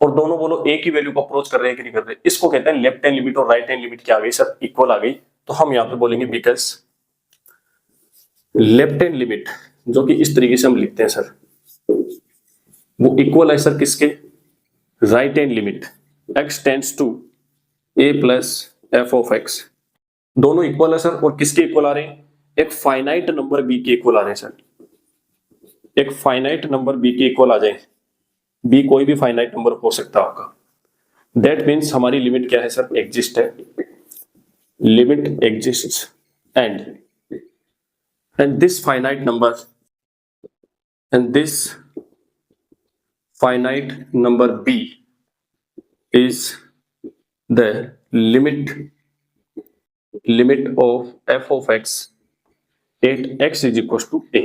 और दोनों बोलो एक ही वैल्यू को अप्रोच कर रहे हैं कि नहीं कर रहे, इसको कहते हैं लेफ्ट हैंड लिमिट। और राइट हैंड लिमिट क्या आ गई सर, इक्वल आ गई। तो हम यहां पे बोलेंगे बिकॉज लेफ्ट हैंड लिमिट जो कि इस तरीके से हम लिखते हैं सर, वो इक्वल है सर किसके, right hand limit x tends to a plus f of x। दोनों इक्वल है सर, और किसके इक्वल आ रहे हैं, एक फाइनाइट नंबर b के इक्वल आ रहे हैं सर। एक फाइनाइट नंबर b के इक्वल आ जाए, b कोई भी फाइनाइट नंबर हो सकता है आपका। दैट मीन्स हमारी लिमिट क्या है सर, एग्जिस्ट है, limit exist and this finite number b is the limit of f of x at x is equals to a।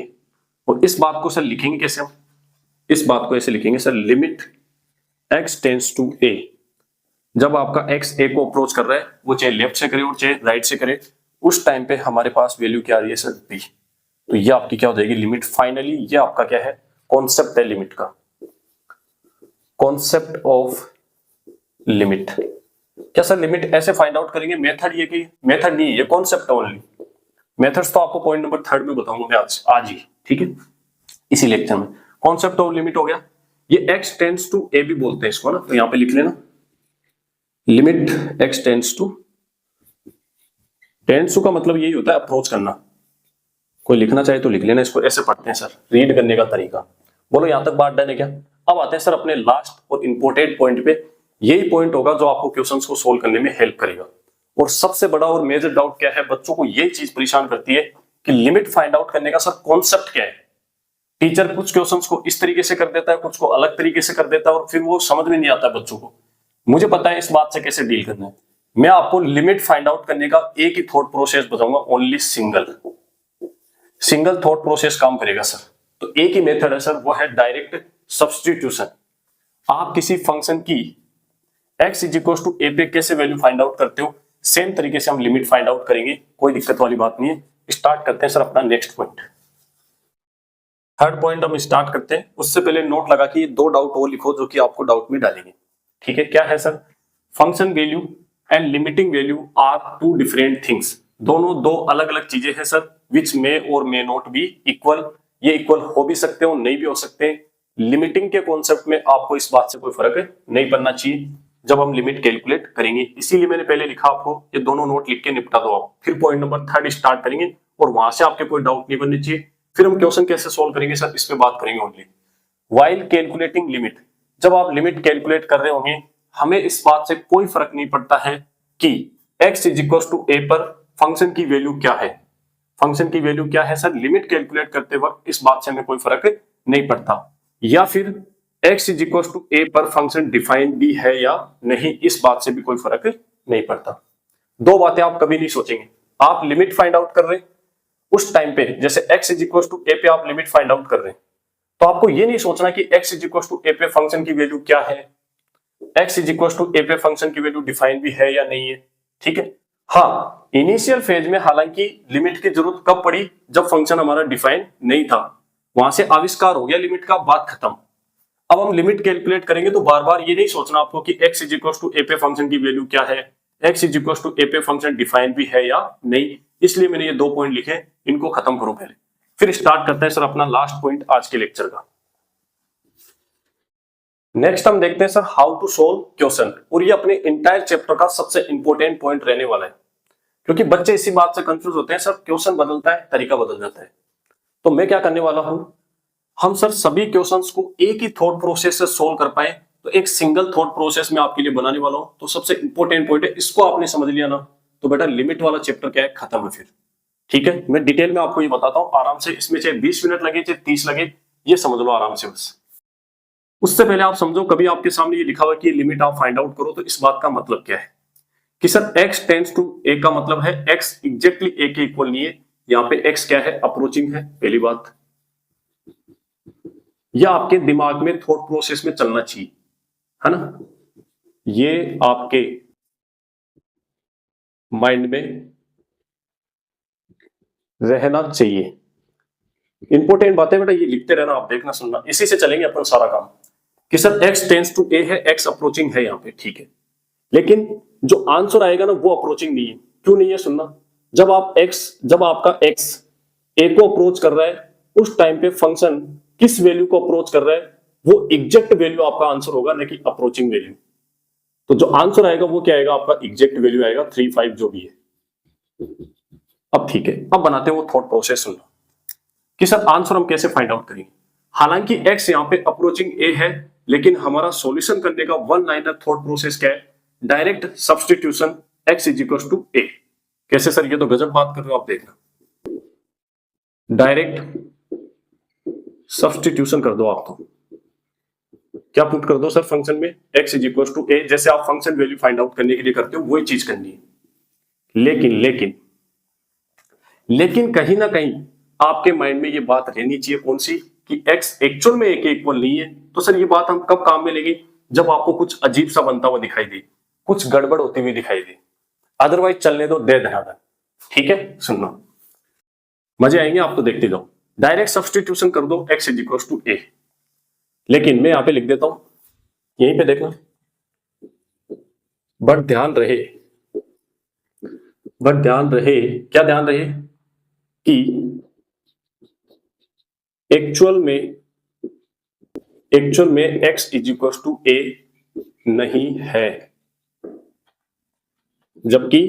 और इस बात को सर लिखेंगे कैसे हम, इस बात को ऐसे लिखेंगे sir, limit x tends to a। जब आपका x a को अप्रोच कर रहा है, वो चाहे लेफ्ट से करे और चाहे राइट से करे, उस टाइम पे हमारे पास वैल्यू क्या आ रही है सर, b। तो ये आपकी क्या हो जाएगी, लिमिट। फाइनली ये आपका क्या है, कॉन्सेप्ट है लिमिट का, कॉन्सेप्ट ऑफ लिमिट। क्या सर लिमिट ऐसे फाइंड आउट करेंगे, मेथड ये कि मेथड नहीं है, ये कॉन्सेप्ट ओनली। मेथड्स तो आपको पॉइंट नंबर 3 में बताऊंगा मैं आज ही, ठीक है, इसी लेक्चर में। कॉन्सेप्ट ऑफ लिमिट हो गया, ये x टेंड्स टू a भी बोलते हैं इसको ना, तो यहां पे लिख लेना लिमिट x टेंड्स टू का मतलब यही होता है अप्रोच करना। कोई लिखना चाहे तो लिख लेना, इसको ऐसे पढ़ते हैं सर, रीड करने का तरीका। बोलो यहां तक बात डन है क्या। अब आते हैं सर अपने लास्ट और इंपॉर्टेंट पॉइंट पे। यही पॉइंट होगा जो आपको क्वेश्चंस को सोल्व करने में हेल्प करेगा। और सबसे बड़ा और मेजर डाउट क्या है, बच्चों को यही चीज परेशान करती है कि लिमिट फाइंड आउट करने का सर कॉन्सेप्ट क्या है। टीचर कुछ क्वेश्चंस को इस तरीके से कर देता है, कुछ को अलग तरीके से कर देता है, और फिर वो समझ में नहीं आता है बच्चों को। मुझे पता है इस बात से कैसे डील करना है। मैं आपको लिमिट फाइंड आउट करने का एक ही थॉट प्रोसेस बताऊंगा, ओनली सिंगल थॉट प्रोसेस काम करेगा सर। तो एक ही मेथड है सर, वो है डायरेक्ट सब्स्टिट्यूशन। आप किसी फंक्शन की x is equal to a पे कैसे वैल्यू फाइंड आउट करते हो, सेम तरीके से हम लिमिट फाइंड आउट करेंगे, कोई दिक्कत वाली बात नहीं है। स्टार्ट करते हैं सर अपना नेक्स्ट पॉइंट। थर्ड पॉइंट हम स्टार्ट करते हैं, उससे पहले नोट लगा कि 2 डाउट और लिखो जो कि आपको डाउट में डालेंगे, ठीक है। क्या है sir, function value and limiting value are 2 different things. दोनों 2 अलग अलग चीजें हैं सर, विच मे और मे नॉट बी इक्वल। ये इक्वल हो भी सकते हो, नहीं भी हो सकते। लिमिटिंग के कॉन्सेप्ट में आपको इस बात से कोई फर्क नहीं पड़ना चाहिए जब हम लिमिट कैलकुलेट करेंगे। इसीलिए मैंने पहले लिखा आपको ये दोनों नोट लिख के निपटा दो आप, फिर पॉइंट नंबर 3 स्टार्ट करेंगे और वहां से आपके कोई डाउट नहीं बनने चाहिए। फिर हम क्वेश्चन कैसे सोल्व करेंगे सर, इस पे बात करेंगे ओनली। व्हाइल कैलकुलेटिंग लिमिट, जब आप लिमिट कैलकुलेट कर रहे होंगे, हमें इस बात से कोई फर्क नहीं पड़ता है कि x is equal to a पर फंक्शन की वैल्यू क्या है। फंक्शन की वैल्यू क्या है सर, लिमिट कैलकुलेट करते वक्त इस बात से हमें कोई फर्क नहीं पड़ता। या फिर x is equal to a पर फंक्शन डिफाइंड भी है या नहीं, इस बात से भी कोई फर्क नहीं पड़ता। 2 बातें आप कभी नहीं सोचेंगे। आप लिमिट फाइंड आउट कर रहे हैं उस टाइम पे, जैसे x is equal to a पे आप लिमिट फाइंड आउट कर रहे हैं, तो आपको ये नहीं सोचना कि x is equal to a पे फंक्शन की वैल्यू क्या है, x is equal to a पे फंक्शन की वैल्यू डिफाइंड भी है या नहीं है, ठीक है। हाँ, इनिशियल फेज में हालांकि लिमिट की जरूरत कब पड़ी, जब फंक्शन हमारा डिफाइंड नहीं था, वहां से आविष्कार हो गया लिमिट का, बात खत्म। अब हम लिमिट कैलकुलेट करेंगे तो बार बार ये नहीं सोचना आपको कि x is equal to a पे फंक्शन की वैल्यू क्या है, x is equal to a पे फंक्शन डिफाइंड भी है या नहीं। इसलिए मैंने ये 2 पॉइंट लिखे, इनको खत्म करो पहले, फिर स्टार्ट करते हैं सर अपना लास्ट पॉइंट आज के लेक्चर का। नेक्स्ट हम देखते हैं sir how to solve question, और ये अपने इंटायर चैप्टर का सबसे इंपॉर्टेंट पॉइंट रहने वाला है, क्योंकि बच्चे इसी बात से कंफ्यूज होते हैं सर क्वेश्चन बदलता है, तरीका बदल जाता है। तो मैं क्या करने वाला हूं, हम सर सभी क्वेश्चंस को एक ही थॉट प्रोसेस से सोल्व कर पाए, तो एक सिंगल थॉट प्रोसेस में आपके लिए बनाने वाला हूं। तो सबसे इंपॉर्टेंट पॉइंट है, इसको आपने समझ लिया ना, तो बेटा लिमिट वाला चैप्टर क्या है, खत्म है फिर। ठीक है, मैं डिटेल में आपको ये बताता हूं आराम से, इसमें चाहे 20 मिनट लगे चाहे 30 लगे, ये समझ लो आराम से बस। उससे पहले आप समझो, कभी आपके सामने ये लिखा हुआ कि लिमिट आप फाइंड आउट करो, तो इस बात का मतलब क्या है कि sir x tends to a का मतलब है x एग्जैक्टली a के इक्वल नहीं है। यहाँ पे x क्या है, अप्रोचिंग है, पहली बात। यह आपके दिमाग में थॉट प्रोसेस में चलना चाहिए, है ना, ये आपके माइंड में रहना चाहिए। इंपॉर्टेंट बातें बेटा ये लिखते रहना, आप देखना सुनना, इसी से चलेंगे अपन सारा काम कि sir x tends to a है, x अप्रोचिंग है यहाँ पे, ठीक है। लेकिन जो आंसर आएगा ना वो अप्रोचिंग नहीं है। क्यों नहीं है, सुनना। जब आपका x a को अप्रोच कर रहा है, उस टाइम पे फंक्शन किस वैल्यू को अप्रोच कर रहा है, वो एग्जैक्ट वैल्यू आपका आंसर होगा, ना कि अप्रोचिंग वैल्यू। तो जो आंसर आएगा वो क्या आएगा, आपका एग्जैक्ट वैल्यू आएगा 35 जो भी है। अब ठीक है, अब बनाते हैं वो थॉट प्रोसेस, सुनना कि सर आंसर हम कैसे फाइंड आउट करेंगे। हालांकि x यहाँ पे अप्रोचिंग a है, लेकिन हमारा सॉल्यूशन करने का वन लाइनर थॉट प्रोसेस क्या है, direct substitution x is equal to a। कैसे सर, ये तो गजब बात कर रहे हो आप, देखना। डायरेक्ट सब्स्टिट्यूशन कर दो आप, तो क्या पुट कर दो सर फंक्शन में, x is equal to a, जैसे आप फंक्शन वैल्यू फाइंड आउट करने के लिए करते हो वही चीज करनी है। लेकिन लेकिन लेकिन कहीं ना कहीं आपके माइंड में ये बात रहनी चाहिए, कौन सी, कि x एक्चुअल में a के इक्वल नहीं है। तो सर ये बात हम कब काम में लेंगे, जब आपको कुछ अजीब सा बनता हुआ दिखाई दे, कुछ गड़बड़ होती हुई दिखाई दे। अदरवाइज चलने दो, दे धनाधन। ठीक है, सुनना, मजे आएंगे, आप तो देखते जाओ। डायरेक्ट सब्स्टिट्यूशन कर दो x is equal to a, लेकिन मैं यहां पे लिख देता हूं, यहीं पे देखना, बट ध्यान रहे, क्या ध्यान रहे कि एक्चुअल में x is equal to a नहीं है, जबकि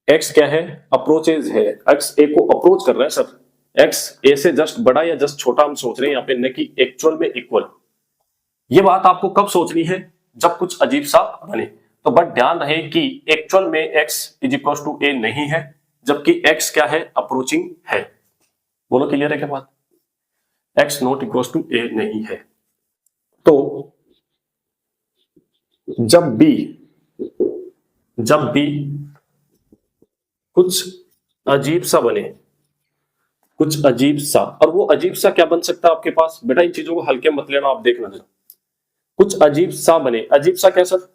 x क्या है, अप्रोचेज है, x a को अप्रोच कर रहा है सर। x a से जस्ट बड़ा या जस्ट छोटा हम सोच रहे हैं यहाँ पे, न कि एक्चुअल में इक्वल। ये बात आपको कब सोचनी है, जब कुछ अजीब सा बने। तो बट ध्यान रहे कि एक्चुअल में x is equal to a नहीं है, जबकि x क्या है, अप्रोचिंग है। बोलो क्लियर है क्या बात, x not equal to a नहीं है। तो जब भी कुछ अजीब सा बने, कुछ अजीब सा, और वो अजीब सा क्या बन सकता है आपके पास, बेटा इन चीजों को हल्के मत लेना, आप देखना जरा। कुछ अजीब सा बने, अजीब सा क्या सर,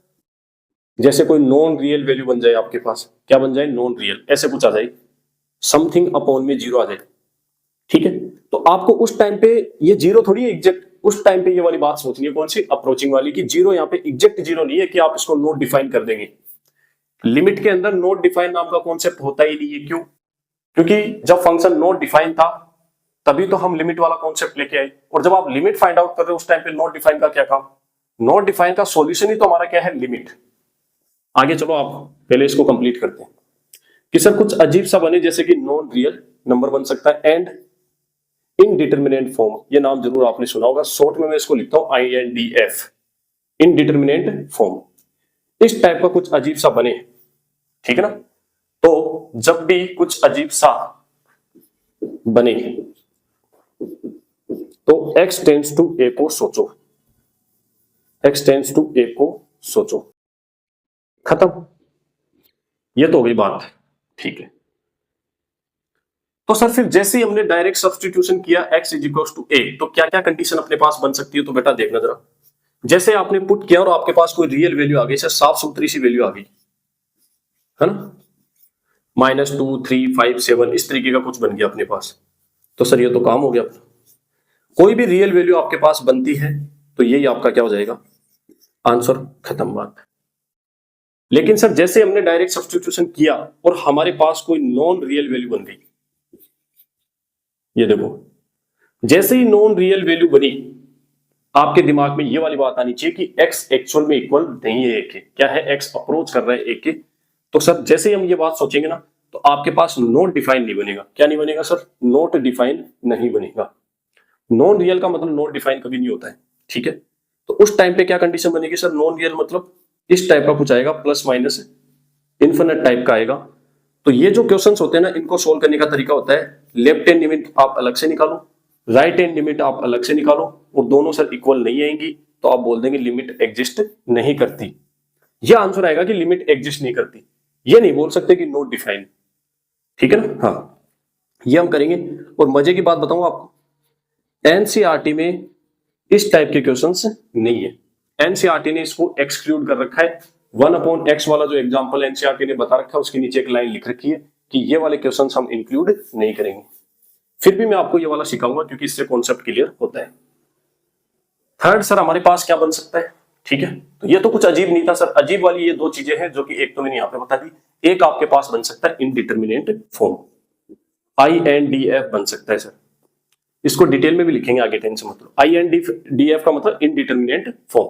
जैसे कोई नॉन रियल वैल्यू बन जाए आपके पास, क्या बन जाए, नॉन रियल, ऐसे कुछ आ जाए, समथिंग अपॉन में जीरो आ जाए। ठीक है, तो आपको उस टाइम पे ये जीरो थोड़ी है एग्जैक्ट, उस टाइम पे ये वाली बात सोचनी है, कौन सी, अप्रोचिंग वाली, कि जीरो यहाँ पे एग्जैक्ट जीरो नहीं है कि आप इसको नोट डिफाइन कर देंगे। लिमिट के अंदर नोट डिफाइन नाम का कॉन्सेप्ट होता ही नहीं है। क्यों, क्योंकि जब फंक्शन नोट डिफाइन था तभी तो हम लिमिट वाला कॉन्सेप्ट लेके आए, और जब आप लिमिट फाइंड आउट कर रहे हो उस टाइम पे नोट डिफाइन का क्या काम, नोट डिफाइन का सॉल्यूशन ही तो हमारा क्या है, लिमिट। आगे चलो, आप पहले इसको कंप्लीट करते हैं कि सर कुछ अजीब सा बने, जैसे कि नॉन रियल नंबर बन सकता है, एंड इनडिटरमिनेट फॉर्म, ये नाम जरूर आपने सुना होगा, शॉर्ट में मैं इसको लिखता हूं INDF, इनडिटरमिनेट फॉर्म। इस टाइप का कुछ अजीब सा बने, ठीक है ना। तो जब भी कुछ अजीब सा बने तो x टेंड्स टू a को सोचो, x टेंड्स टू a को सोचो, खत्म। ये तो हो गई बात, ठीक है। तो सर फिर जैसे ही हमने डायरेक्ट सब्स्टिट्यूशन किया x is equal to a, तो क्या क्या कंडीशन अपने पास बन सकती है, तो बेटा देखना जरा। जैसे आपने पुट किया और आपके पास कोई रियल वैल्यू आ गई, सर साफ सुथरी सी वैल्यू आ गई, है ना, -2, 3, 5, 7, इस तरीके का कुछ बन गया अपने पास, तो सर ये तो काम हो गया अपना। कोई भी रियल वैल्यू आपके पास बनती है तो यही आपका क्या हो जाएगा, आंसर, खत्म बात। लेकिन सर जैसे हमने डायरेक्ट सब्स्टिट्यूशन किया और हमारे पास कोई नॉन रियल वैल्यू बन गई, ये देखो, जैसे ही नॉन रियल वैल्यू बनी आपके दिमाग में ये वाली बात आनी चाहिए कि x एक्चुअल में इक्वल नहीं है a के, क्या है, x अप्रोच कर रहा है a के। तो सर जैसे ही हम ये बात सोचेंगे ना, तो आपके पास नॉट डिफाइन नहीं बनेगा। क्या नहीं बनेगा सर? नॉट डिफाइन नहीं बनेगा। नॉन रियल का मतलब नॉट डिफाइन कभी नहीं होता है, ठीक है। तो उस टाइम पे क्या कंडीशन बनेगी सर? नॉन रियल मतलब इस टाइप का कुछ आएगा, प्लस माइनस इन्फिनिट टाइप का आएगा। तो ये जो क्वेश्चंस होते हैं ना, इनको सोल्व करने का तरीका होता है, लेफ्ट हैंड लिमिट आप अलग से निकालो, राइट हैंड लिमिट आप अलग से निकालो, और दोनों सर इक्वल नहीं आएंगी तो आप बोल देंगे लिमिट एग्जिस्ट नहीं करती। ये आंसर आएगा कि लिमिट एग्जिस्ट नहीं करती, ये नहीं बोल सकते कि नॉट डिफाइन, ठीक है ना। हाँ, ये हम करेंगे। और मजे की बात बताऊं आपको, एनसीईआरटी में इस टाइप के क्वेश्चंस नहीं है। एनसीईआरटी ने इसको एक्सक्लूड कर रखा है। 1/x वाला जो एग्जांपल एनसीईआरटी ने बता रखा है, उसके नीचे एक लाइन लिख रखी है कि ये वाले क्वेश्चंस हम इंक्लूड नहीं करेंगे। फिर भी मैं आपको ये वाला सिखाऊंगा क्योंकि इससे कॉन्सेप्ट क्लियर होता है। थर्ड सर हमारे पास क्या बन सकता है, ठीक है। तो ये तो कुछ अजीब नहीं था सर। अजीब वाली ये दो चीजें हैं जो कि एक तो मैंने यहाँ पे बता दी। एक आपके पास बन सकता है इनडिटर्मिनेट फॉर्म, INDF बन सकता है सर। इसको डिटेल में भी लिखेंगे आगे, टेंशन मत लो। INDF का मतलब इनडिटर्मिनेट फॉर्म।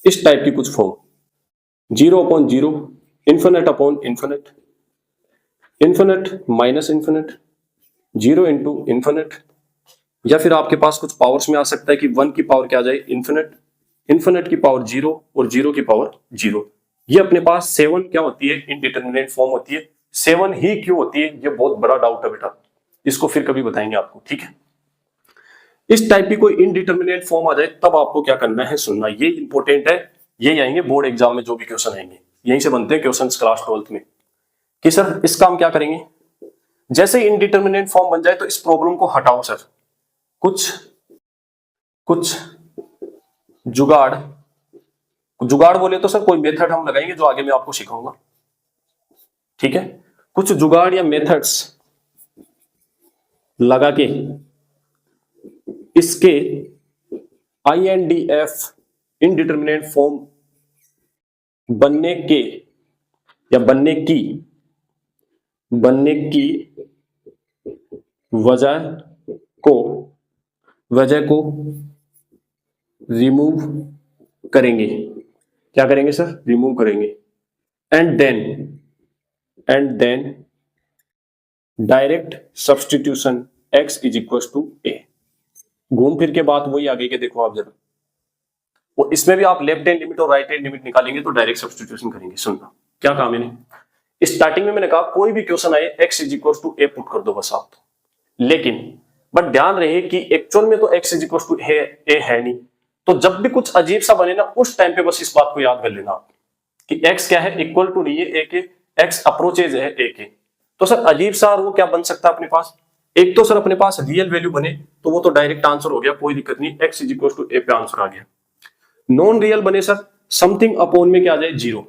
इस टाइप की कुछ form, 0/0, infinite upon infinite, infinite minus infinite, 0 into infinite, या फिर आपके पास कुछ पावर्स में आ सकता है कि 1 की पावर क्या आ जाए इन्फिनिट, इन्फिनिट की पावर 0 और 0 की पावर 0। ये अपने पास 7 क्या होती है? इनडिटर्मिनेट फॉर्म होती है। 7 ही क्यों होती है? ये बहुत बड़ा डाउट है बेटा, इसको फिर कभी बताएंगे आपको, ठीक है। इस टाइप की कोई इनडिटर्मिनेट फॉर्म आ जाए तब आपको क्या करना है, सुनना, ये इंपॉर्टेंट है। यही आएंगे बोर्ड एग्जाम में, जो भी क्वेश्चन आएंगे यहीं से बनते हैं क्वेश्चन क्लास 12th में, कि सर इसका हम क्या करेंगे। जैसे इनडिटर्मिनेट फॉर्म बन जाए तो इस प्रॉब्लम को हटाओ सर, कुछ जुगाड़, जुगाड़ बोले तो सर कोई मेथड हम लगाएंगे जो आगे मैं आपको सिखाऊंगा, ठीक है। कुछ जुगाड़ या मेथड्स लगा के इसके INDF इनडिटर्मिनेट फॉर्म बनने के या बनने की वजह को रिमूव करेंगे। क्या करेंगे सर? रिमूव करेंगे। And then direct substitution x is equal to a। घूम फिर के बात वही आ गई कि देखो आप जरा, वो इसमें भी आप लेफ्ट हैंड लिमिट और राइट हैंड लिमिट निकालेंगे तो डायरेक्ट सब्स्टिट्यूशन करेंगे। सुनना क्या काम है। स्टार्टिंग में मैंने कहा कोई भी क्वेश्चन आए x is equal to a put कर दो बस आप, लेकिन बट ध्यान रहे कि एक्चुअल में तो x is equal to a है नहीं। तो जब भी कुछ अजीब सा बने ना, उस टाइम पे बस इस बात को याद कर लेना कि x क्या है, इक्वल टू नहीं है a के, x अप्रोचेज है a के। तो सर अजीब सा वो क्या बन सकता है अपने पास, एक तो सर अपने पास रियल वैल्यू बने तो वो तो डायरेक्ट आंसर हो गया, कोई दिक्कत नहीं, x is equal to a पे आंसर आ गया। नॉन रियल बने सर, समथिंग अपॉन में क्या आ जाए 0।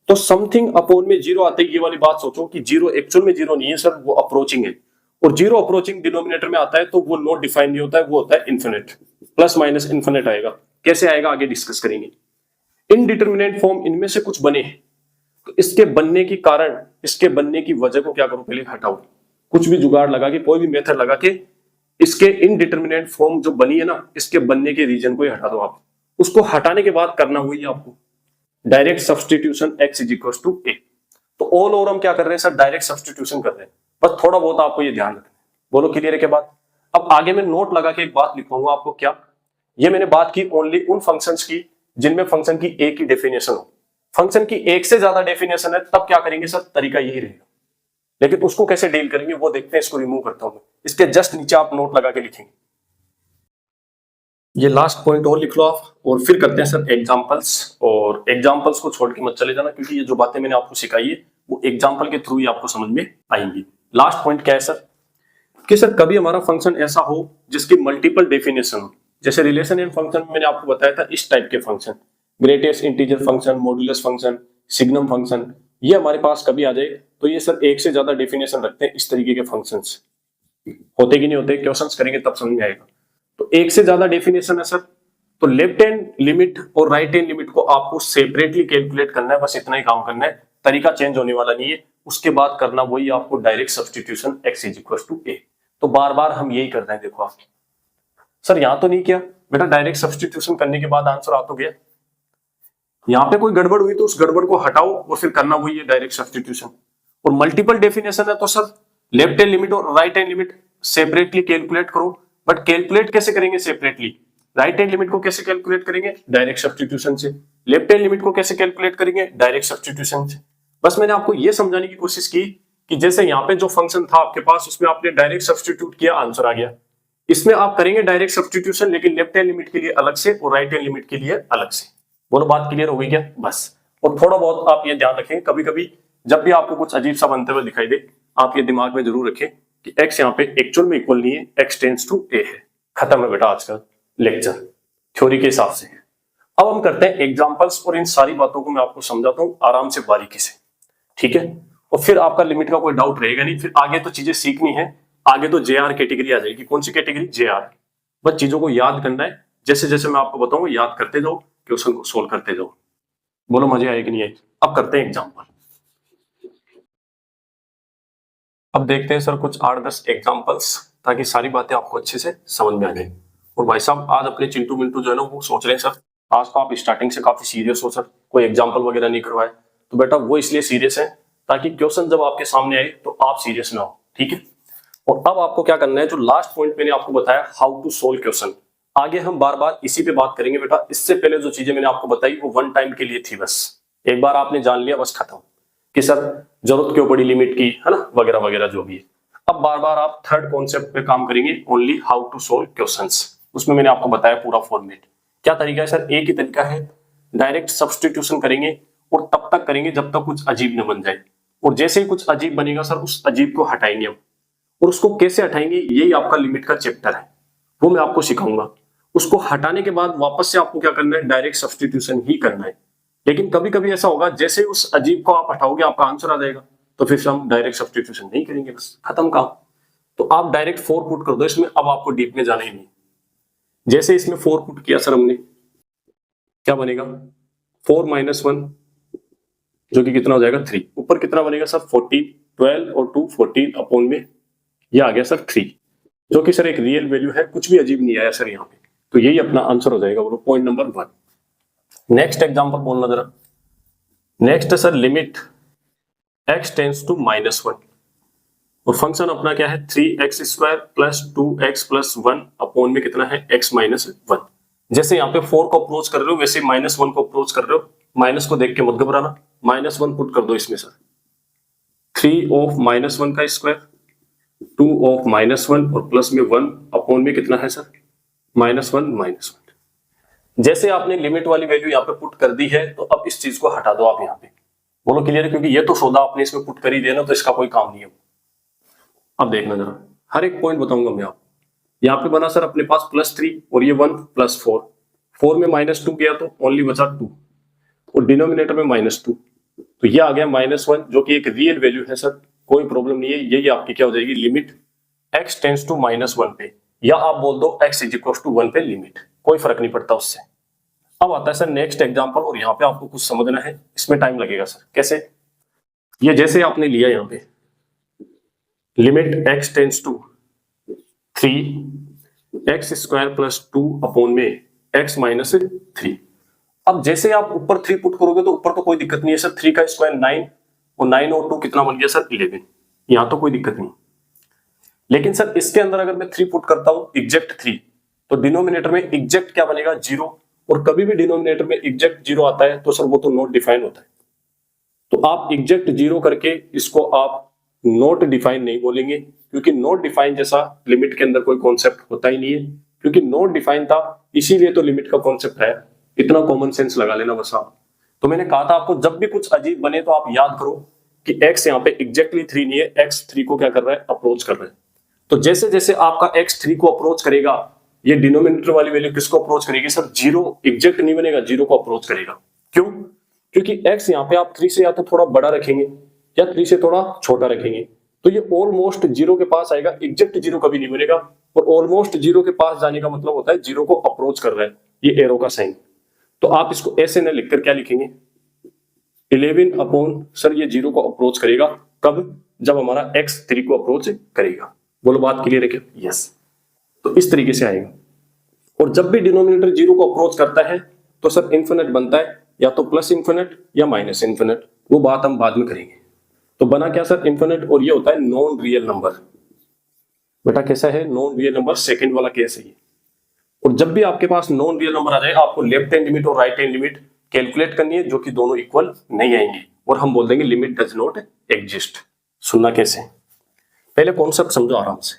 तो समथिंग अपॉन में 0 आते ही ये वाली बात सोचो कि 0 एक्चुअल में 0 नहीं है सर, वो अप्रोचिंग है। और 0 अप्रोचिंग डिनोमिनेटर में आता है तो वो नॉट डिफाइन नहीं होता है, वो होता है इन्फिनिट। प्लस माइनस इन्फिनिट आएगा, कैसे आएगा आगे डिस्कस करेंगे। इनडिटर्मिनेट फॉर्म इनमें से कुछ बने तो इसके बनने की कारण, इसके बनने की वजह को क्या करो, पहले हटाओ। कुछ भी जुगाड़ लगा के, कोई भी मेथड लगा के इसके इनडिटर्मिनेट फॉर्म जो बनी है ना, इसके बनने के रीजन को ही हटा दो आप। उसको हटाने के बाद करना हुई आपको direct substitution x is equal to a। तो ऑल ओवर हम क्या कर रहे हैं सर, डायरेक्ट सब्स्टिट्यूशन कर रहे हैं। बस थोड़ा बहुत आपको ये ध्यान रखना है। बोलो क्लियर है के बाद। अब आगे मैं नोट लगा के एक बात लिखूंगा आपको, क्या ये मैंने बात की ओनली उन फंक्शंस की जिनमें फंक्शन की एक ही डेफिनेशन हो। फंक्शन की एक से ज्यादा डेफिनेशन है तब क्या करेंगे सर, तरीका यही रहेगा। लेकिन उसको कैसे डील करेंगे वो देखते हैं। इसको रिमूव करता हूं, इसके जस्ट नीचे आप नोट लगा के लिखेंगे। ये लास्ट पॉइंट और लिख लो आप, और फिर करते हैं सर एग्जांपल्स। और एग्जांपल्स को छोड़ के मत चले जाना, क्योंकि ये जो बातें मैंने आपको सिखाई है वो एग्जांपल के थ्रू ही आपको समझ में आएंगी। लास्ट पॉइंट क्या है सर, कि सर कभी हमारा फंक्शन ऐसा हो जिसकी मल्टीपल डेफिनेशन हो। जैसे रिलेशन एंड फंक्शन में मैंने आपको बताया था इस टाइप के function, greatest integer function, modulus function, signum function, ये हमारे पास कभी आ जाए तो ये सर एक से ज्यादा डेफिनेशन रखते हैं। इस तरीके के फंक्शंस होते कि नहीं होते, क्वेश्चंस करेंगे तब समझ में आएगा। तो एक से ज्यादा डेफिनेशन है सर, तो लेफ्ट हैंड लिमिट और राइट हैंड लिमिट को आपको सेपरेटली कैलकुलेट करना है, बस इतना ही काम करना है। तरीका चेंज होने वाला नहीं है। उसके बाद करना वही आपको direct substitution x is equal to a। तो बार बार हम यही कर रहे हैं। देखो आप सर यहां तो नहीं किया, बेटा डायरेक्ट सब्स्टिट्यूशन करने के बाद आंसर आ तो गया। यहाँ पे कोई गड़बड़ हुई तो उस गड़बड़ को हटाओ और फिर करना वही है डायरेक्ट सब्स्टिट्यूशन। और मल्टीपल डेफिनेशन है तो सर लेफ्ट हैंड लिमिट और right hand limit separately calculate करो। बट कैलकुलेट कैसे करेंगे सेपरेटली? राइट हैंड लिमिट को कैसे कैलकुलेट करेंगे? डायरेक्ट सब्स्टिट्यूशन से। लेफ्ट हैंड लिमिट को कैसे कैलकुलेट करेंगे? डायरेक्ट सब्स्टिट्यूशन से। बस मैंने आपको यह समझाने की कोशिश की कि जैसे यहाँ पे जो फंक्शन था आपके पास उसमें आपने डायरेक्ट सब्स्टिट्यूट किया, आंसर आ गया। इसमें आप करेंगे डायरेक्ट सब्स्टिट्यूशन लेकिन लेफ्ट हैंड लिमिट के लिए अलग से और राइट हैंड लिमिट के लिए अलग से। बोलो बात क्लियर हो गई क्या? बस। और थोड़ा बहुत आप ये ध्यान रखें, कभी कभी जब भी आपको कुछ अजीब सा बनते हुए दिखाई दे आप ये दिमाग में जरूर रखें कि x यहाँ पे एक्चुअल में इक्वल नहीं है, x टेंड्स टू a है। खत्म है बेटा आज का लेक्चर थ्योरी के हिसाब से। अब हम करते हैं एग्जांपल्स और इन सारी बातों को मैं आपको समझाता हूँ आराम से बारीकी से, ठीक है? और फिर आपका लिमिट का कोई डाउट रहेगा नहीं। फिर आगे तो चीजें सीखनी है, आगे तो JR कैटेगरी आ जाएगी। कौन सी कैटेगरी? JR। बस चीजों को याद करना है, जैसे जैसे मैं आपको बताऊंगा याद करते जाओ, क्वेश्चन को सोल्व करते जाओ। बोलो मजे आए कि नहीं आए? अब करते हैं एग्जाम्पल। अब देखते हैं सर कुछ 8-10 एग्जाम्पल्स, ताकि सारी बातें आपको अच्छे से समझ में आ जाए। और भाई साहब आज अपने चिंटू मिंटू जो है ना वो सोच रहे हैं सर आज तो आप स्टार्टिंग से काफी सीरियस हो सर, कोई एग्जाम्पल वगैरह नहीं करवाए। तो बेटा वो इसलिए सीरियस है ताकि क्वेश्चन जब आपके सामने आए तो आप सीरियस ना हो, ठीक है? और अब आपको क्या करना है, जो लास्ट पॉइंट मैंने आपको बताया हाउ टू सोल्व क्वेश्चन, आगे हम बार बार इसी पे बात करेंगे बेटा। इससे पहले जो चीजें मैंने आपको बताई वो वन टाइम के लिए थी, बस एक बार आपने जान लिया बस खत्म कि सर जरूरत क्यों पड़ी लिमिट की, है ना, वगैरह वगैरह जो भी है। अब बार बार आप थर्ड कॉन्सेप्ट पे काम करेंगे, only how to solve questions. उसमें मैंने आपको बताया पूरा फॉर्मेट। क्या तरीका है सर? एक ही तरीका है, डायरेक्ट सब्स्टिट्यूशन करेंगे और तब तक करेंगे जब तक कुछ अजीब न बन जाए। और जैसे ही कुछ अजीब बनेगा सर उस अजीब को हटाएंगे हम। और उसको कैसे हटाएंगे यही आपका लिमिट का चैप्टर है, वो मैं आपको सिखाऊंगा। उसको हटाने के बाद वापस से आपको क्या करना है, डायरेक्ट सब्स्टिट्यूशन ही करना है। लेकिन कभी कभी ऐसा होगा जैसे उस अजीब को आप हटाओगे आपका आंसर आ जाएगा, तो फिर से हम डायरेक्ट सब्स्टिट्यूशन नहीं करेंगे, बस खत्म काम। तो आप डायरेक्ट 4 पुट कर दो इसमें, अब आपको डीप में जाना ही नहीं। जैसे इसमें 4 पुट किया सर हमने, क्या बनेगा? 4 - 1 जो कि कितना हो जाएगा 3। ऊपर कितना बनेगा सर? 14, 12 और 2 14 अपॉन में ये आ गया सर 3, जो कि सर एक रियल वैल्यू है, कुछ भी अजीब नहीं आया सर यहाँ पे। तो यही अपना आंसर हो जाएगा, बोलो पॉइंट नंबर 1। नेक्स्ट एग्जांपल बोलना जरा। नेक्स्ट है sir limit x tends to -1 और फंक्शन अपना क्या है 3x² + 2x + 1 अपॉन में कितना है x - 1। जैसे यहाँ पे 4 को अप्रोच कर रहे हो वैसे -1 को अप्रोच कर रहे हो, माइनस को देख के मत घबराना, -1 पुट कर दो इसमें सर। 3 ऑफ -1 का स्क्वायर, 2 ऑफ -1 और प्लस में 1 अपॉन में कितना है सर? -1 - 1। जैसे आपने लिमिट वाली वैल्यू यहाँ पे पुट कर दी है तो अब इस चीज को हटा दो आप यहाँ पे। बोलो क्लियर है? क्योंकि ये तो सौदा आपने इसमें पुट कर ही दिया ना, तो इसका कोई काम नहीं है। अब देखना जरा, हर एक पॉइंट बताऊंगा मैं आपको। यहाँ पे बना सर अपने पास +3 और ये 1 + 4, 4 में -2 गया तो ओनली बचा 2 और डिनोमिनेटर में -2, तो ये आ गया -1 जो कि एक रियल वैल्यू है सर, कोई प्रॉब्लम नहीं है। यही आपकी क्या हो जाएगी लिमिट x टेंड्स टू -1 पे, या आप बोल दो x = 1 पे लिमिट, कोई फर्क नहीं पड़ता उससे। अब आता है सर नेक्स्ट एग्जांपल और यहाँ पे आपको कुछ समझना है, इसमें टाइम लगेगा सर। कैसे? ये जैसे आपने लिया यहाँ पे limit x tends to 3x² + 2 upon में x - 3। अब जैसे आप ऊपर 3 पुट करोगे तो ऊपर तो कोई दिक्कत नहीं है सर, 3 का स्क्वायर 9 और 9 और 2 कितना बन गया सर 11, यहाँ तो कोई दिक्कत नहीं। लेकिन सर इसके अंदर अगर मैं 3 पुट करता हूं एग्जैक्ट 3 तो डिनोमिनेटर में एग्जैक्ट क्या बनेगा 0, और कभी भी डिनोमिनेटर में एग्जैक्ट 0 आता है तो सर वो तो नॉट डिफाइन होता है। तो आप एग्जैक्ट 0 करके इसको आप नॉट डिफाइन नहीं बोलेंगे, क्योंकि नॉट डिफाइन जैसा लिमिट के अंदर कोई कॉन्सेप्ट होता ही नहीं है। क्योंकि नॉट डिफाइन था इसीलिए तो लिमिट का कॉन्सेप्ट है, इतना कॉमन सेंस लगा लेना बस आप। तो मैंने कहा था आपको जब भी कुछ अजीब बने तो आप याद करो कि x यहाँ पे एग्जैक्टली 3 नहीं है, x 3 को क्या कर रहा है अप्रोच कर रहा है। तो जैसे जैसे आपका x 3 को अप्रोच करेगा ये डिनोमिनेटर वाली वैल्यू किसको अप्रोच करेगी सर? 0 एग्जैक्ट नहीं बनेगा, 0 को अप्रोच करेगा। क्यों? क्योंकि x यहाँ पे आप 3 से या तो थोड़ा बड़ा रखेंगे या 3 से थोड़ा छोटा रखेंगे, तो ये ऑलमोस्ट 0 के पास आएगा, एग्जैक्ट 0 कभी नहीं बनेगा। और ऑलमोस्ट 0 के पास जाने का मतलब होता है 0 को अप्रोच कर रहा है, ये एरो का साइन। तो आप इसको ऐसे न लिखकर क्या लिखेंगे 11 अपॉन सर ये 0 को अप्रोच करेगा कब? जब हमारा x 3 को अप्रोच करेगा। बोलो बात क्लियर है क्या? यस। तो इस तरीके से आएगा। और जब भी डिनोमिनेटर जीरो को अप्रोच करता है तो सर इन्फिनिट बनता है, या तो प्लस इन्फिनिट या माइनस इन्फिनिट, वो बात हम बाद में करेंगे। तो बना क्या सर, इन्फिनिट, और ये होता है नॉन रियल नंबर। बेटा कैसा है, नॉन रियल नंबर, सेकंड वाला केस है ये। और जब भी आपके पास नॉन रियल नंबर आ जाए, आपको लेफ्ट हैंड लिमिट और राइट हैंड लिमिट कैलकुलेट करनी है, जो कि दोनों इक्वल नहीं आएंगे, और हम बोल देंगे लिमिट डज नॉट एग्जिस्ट। सुनना कैसे, पहले कॉन्सेप्ट समझो आराम से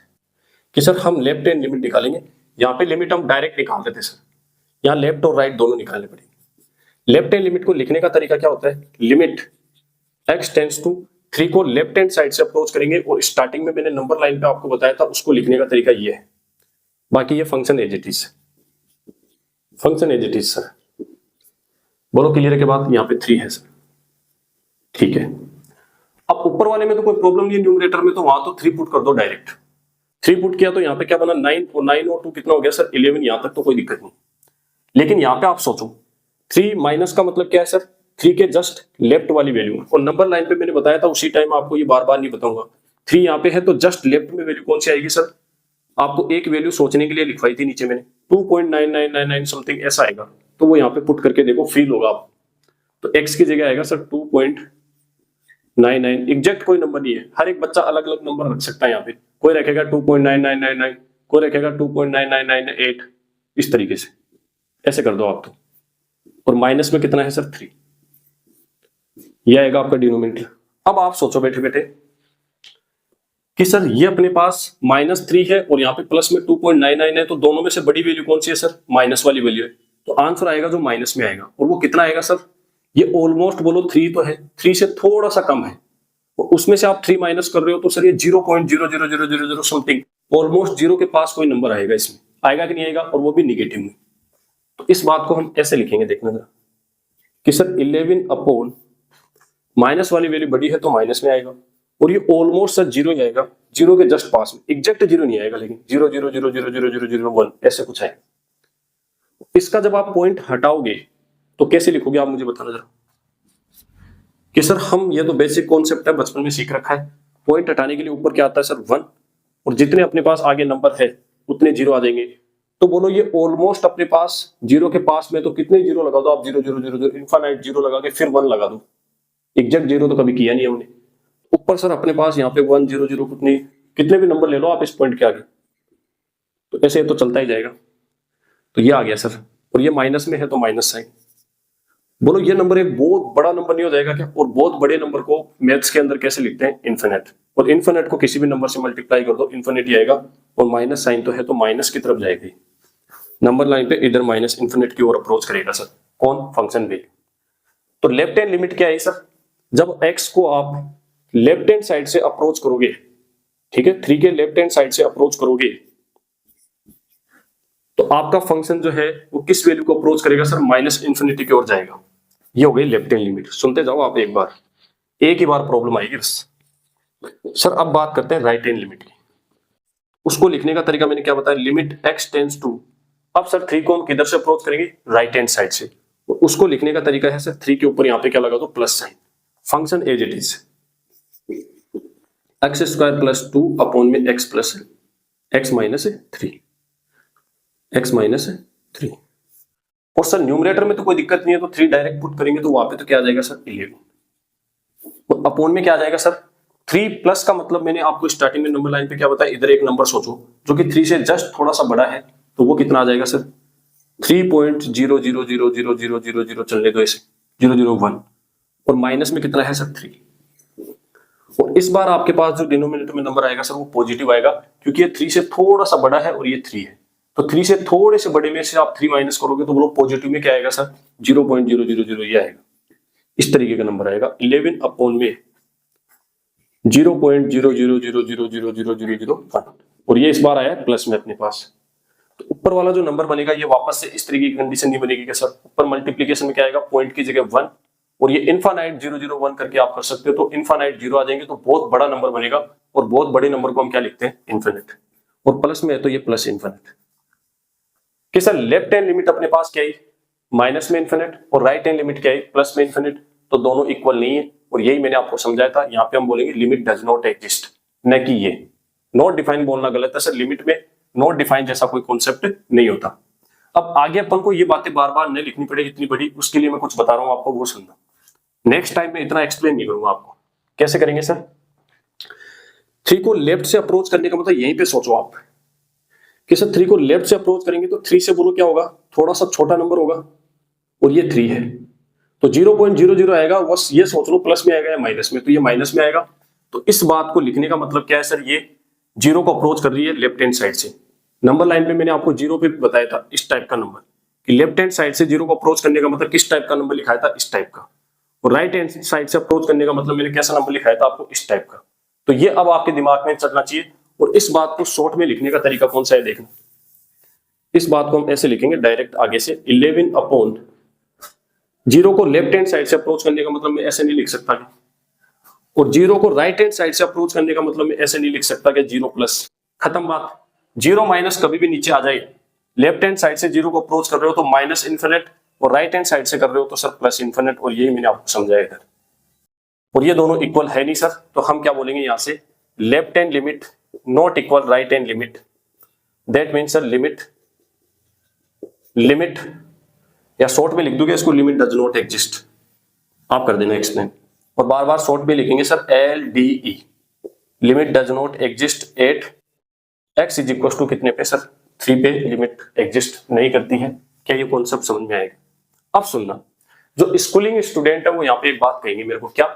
कि सर हम लेफ्ट हैंड लिमिट निकालेंगे। यहाँ पे लिमिट हम डायरेक्ट निकाल देते सर, यहाँ लेफ्ट और राइट दोनों निकालने पड़ेंगे। लेफ्ट हैंड लिमिट को लिखने का तरीका क्या होता है, लिमिट x टेंड्स टू 3 को लेफ्ट हैंड साइड से अप्रोच करेंगे, और स्टार्टिंग में मैंने नंबर लाइन पे आपको बताया था, उसको लिखने का तरीका ये है। बाकी ये function as it is, function as it is sir. बोलो क्लियर के बाद, यहाँ पे 3 है सर, ठीक है। अब ऊपर वाले में तो कोई प्रॉब्लम नहीं है, न्यूमरेटर में तो वहां तो 3 पुट कर दो डायरेक्ट। 3 पुट किया तो यहाँ पे क्या बना 9, और 9 और 2 कितना हो गया सर 11, यहाँ तक तो कोई दिक्कत नहीं। लेकिन यहाँ पे आप सोचो 3 माइनस का मतलब क्या है सर, 3 के जस्ट लेफ्ट वाली वैल्यू, और नंबर लाइन पे मैंने बताया था उसी टाइम, आपको ये बार बार नहीं बताऊंगा। 3 यहाँ पे है तो जस्ट लेफ्ट में वैल्यू कौन सी आएगी सर, आपको एक वैल्यू सोचने के लिए लिखवाई थी नीचे मैंने, 2.9999 समथिंग ऐसा आएगा, तो वो यहाँ पे पुट करके देखो, फील होगा आप। तो x की जगह आएगा सर 2.99, एग्जैक्ट कोई नंबर नहीं है, हर एक बच्चा अलग अलग नंबर रख सकता है। यहाँ पे कोई रखेगा 2.9999, कोई रखेगा 2.9998, इस तरीके से ऐसे कर दो आप तो। और माइनस में कितना है सर 3, यह आएगा आपका डिनोमिनेटर। अब आप सोचो बैठे बैठे कि सर ये अपने पास -3 है और यहाँ पे प्लस में 2.99 है, तो दोनों में से बड़ी वैल्यू कौन सी है सर, माइनस वाली वैल्यू है, तो आंसर आएगा जो माइनस में आएगा। और वो कितना आएगा सर, ये ऑलमोस्ट बोलो 3 तो है, 3 से थोड़ा सा कम है, और उसमें से आप 3 माइनस कर रहे हो तो सर ये 0.00000 समथिंग, ऑलमोस्ट 0 के पास कोई नंबर आएगा, इसमें आएगा कि नहीं आएगा, और वो भी निगेटिव में। तो इस बात को हम ऐसे लिखेंगे, देखना जरा कि सर 11 अपॉन माइनस वाली वैल्यू बड़ी है तो माइनस में आएगा, और ये ऑलमोस्ट सर 0 ही आएगा, 0 के जस्ट पास में, एग्जैक्ट 0 नहीं आएगा, लेकिन 0.0000001 ऐसे कुछ आएगा। इसका जब आप पॉइंट हटाओगे तो कैसे लिखोगे आप मुझे बताना जरा कि सर हम, ये तो बेसिक कॉन्सेप्ट है, बचपन में सीख रखा है। पॉइंट हटाने के लिए ऊपर क्या आता है सर 1, और जितने अपने पास आगे नंबर है उतने 0 आ जाएंगे। तो बोलो ये ऑलमोस्ट अपने पास 0 के पास में, तो कितने 0 लगा दो आप, 0 इनफाइनाइट 0 लगा के फिर 1 लगा दो, एग्जैक्ट 0 तो कभी किया नहीं हमने। ऊपर सर अपने पास यहाँ पे 1 0 0 कितने भी नंबर ले लो आप इस पॉइंट के आगे, तो ऐसे तो चलता ही जाएगा। तो ये आ गया सर, और ये माइनस में है तो माइनस साइन। बोलो ये नंबर एक बहुत बड़ा नंबर नहीं हो जाएगा क्या, और बहुत बड़े नंबर को मैथ्स के अंदर कैसे लिखते हैं, इन्फिनिट, और इन्फिनिट को किसी भी नंबर से मल्टीप्लाई कर दो इन्फिनिट ही आएगा, और माइनस साइन तो है तो माइनस की तरफ जाएगी, नंबर लाइन पे इधर माइनस इन्फिनिट की ओर अप्रोच करेगा सर, कौन, फंक्शन वैल्यू। तो लेफ्ट हैंड लिमिट क्या है सर, जब x को आप लेफ्ट हैंड साइड से अप्रोच करोगे, ठीक है, 3 के लेफ्ट हैंड साइड से अप्रोच करोगे, तो आपका फंक्शन जो है वो किस वैल्यू को अप्रोच करेगा सर, माइनस इन्फिनिटी की ओर जाएगा। ये हो गई लेफ्ट हैंड लिमिट, सुनते जाओ आप, एक ही बार प्रॉब्लम आएगी बस। सर अब बात करते हैं राइट हैंड लिमिट की। उसको लिखने का तरीका मैंने क्या बताया, लिमिट x टेंड्स टू, अब सर 3 को हम किधर से अप्रोच करेंगे, राइट हैंड साइड से, उसको लिखने का तरीका है सर 3 के ऊपर यहाँ पे क्या लगा दो, plus sign, function as it is, x² + 2 upon में x plus x minus 3, x minus 3। और सर न्यूमरेटर में तो कोई दिक्कत नहीं है, तो 3 डायरेक्ट पुट करेंगे तो वहां पे तो क्या आ जाएगा सर 11, तो अपॉन में क्या आ जाएगा सर 3 प्लस का मतलब मैंने आपको स्टार्टिंग में नंबर लाइन पे क्या बताया, इधर एक नंबर सोचो जो कि 3 से जस्ट थोड़ा सा बड़ा है, तो वो कितना आ जाएगा सर 3.0000000 चलने दो ऐसे 001, और माइनस में कितना है सर 3, और इस बार आपके पास जो डिनोमिनेटर में नंबर आएगा सर वो पॉजिटिव आएगा, क्योंकि ये 3 से थोड़ा सा बड़ा है और ये 3 है, तो 3 से थोड़े से बड़े में से आप 3 माइनस करोगे तो बोलो पॉजिटिव में क्या आएगा सर 0.000 ये आएगा, इस तरीके का नंबर आएगा 11 अपॉन में 0.000000001, और ये इस बार आया प्लस में अपने पास। तो ऊपर वाला जो नंबर बनेगा ये वापस से इस तरीके की कंडीशन नहीं बनेगी क्या सर, ऊपर मल्टीप्लीकेशन में क्या आएगा, पॉइंट की जगह 1, और ये इनफाइनाइट 001 करके आप कर सकते हो, तो इनफाइनाइट 0 आ जाएंगे तो बहुत बड़ा नंबर बनेगा, और बहुत बड़े नंबर को हम क्या लिखते हैं, इन्फिनिट, और प्लस में है तो ये प्लस इन्फिनिट। कि सर लेफ्ट हैंड लिमिट अपने पास क्या है, माइनस में इन्फिनिट, और राइट हैंड लिमिट क्या है, प्लस में इन्फिनिट, तो दोनों इक्वल नहीं है, और यही मैंने आपको समझाया था। यहाँ पे हम बोलेंगे लिमिट डज नॉट एग्जिस्ट, न कि ये नॉट डिफाइन बोलना गलत है सर, लिमिट में नॉट डिफाइन जैसा कोई कॉन्सेप्ट नहीं होता। अब आगे अपन को ये बातें बार बार नहीं लिखनी पड़ेगी इतनी बड़ी, उसके लिए मैं कुछ बता रहा हूं आपको, वो सुनना। नेक्स्ट टाइम में इतना एक्सप्लेन नहीं करूंगा आपको। कैसे करेंगे सर? 3 को लेफ्ट से अप्रोच करने का मतलब यहीं पे सोचो आप कि सर 3 को लेफ्ट से अप्रोच करेंगे तो 3 से बोलो क्या होगा, थोड़ा सा छोटा नंबर होगा, और ये 3 है तो 0.00 आएगा, बस ये सोच लो प्लस में आएगा या माइनस में, तो ये माइनस में आएगा। तो इस बात को लिखने का मतलब क्या है सर, ये 0 को अप्रोच कर रही है लेफ्ट हैंड साइड से। नंबर लाइन पे मैंने आपको 0 पे बताया था इस टाइप का नंबर कि लेफ्ट हैंड साइड से 0 को अप्रोच करने का मतलब किस टाइप का नंबर लिखाया था, इस टाइप का। और राइट हैंड साइड से अप्रोच करने का मतलब मैंने कैसा नंबर लिखाया था आपको, इस टाइप का। तो ये अब आपके दिमाग में चलना चाहिए। और इस बात को शॉर्ट में लिखने का तरीका कौन सा है देखना। इस बात को हम ऐसे लिखेंगे डायरेक्ट आगे से, 11 अपॉन 0 को लेफ्ट हैंड साइड से अप्रोच करने का मतलब मैं ऐसे नहीं लिख सकता, और 0 को राइट हैंड साइड से अप्रोच करने का मतलब मैं ऐसे नहीं लिख सकता कि 0 प्लस, खत्म बात। 0 माइनस कभी भी नीचे आ जाए। लेफ्ट हैंड साइड से 0 को अप्रोच कर रहे हो तो माइनस इन्फिनिट, और राइट हैंड साइड से कर रहे हो तो सर प्लस इन्फिनिट, और यही मैंने आपको समझाया इधर। और ये दोनों इक्वल है नहीं सर, तो हम क्या बोलेंगे यहां से, left hand limit not equal right hand limit. That means sir limit या शॉर्ट में लिख दोगे इसको, लिमिट डज नॉट एग्जिस्ट, आप कर देना एक्सप्लेन। और बार बार शॉर्ट में लिखेंगे sir LDE, limit does not exist at x is equal to कितने पे सर, 3 पे लिमिट एग्जिस्ट नहीं करती है। क्या ये कॉन्सेप्ट समझ में आएगा? अब सुनना, जो स्कूलिंग स्टूडेंट है वो यहाँ पे एक बात कहेंगे मेरे को, क्या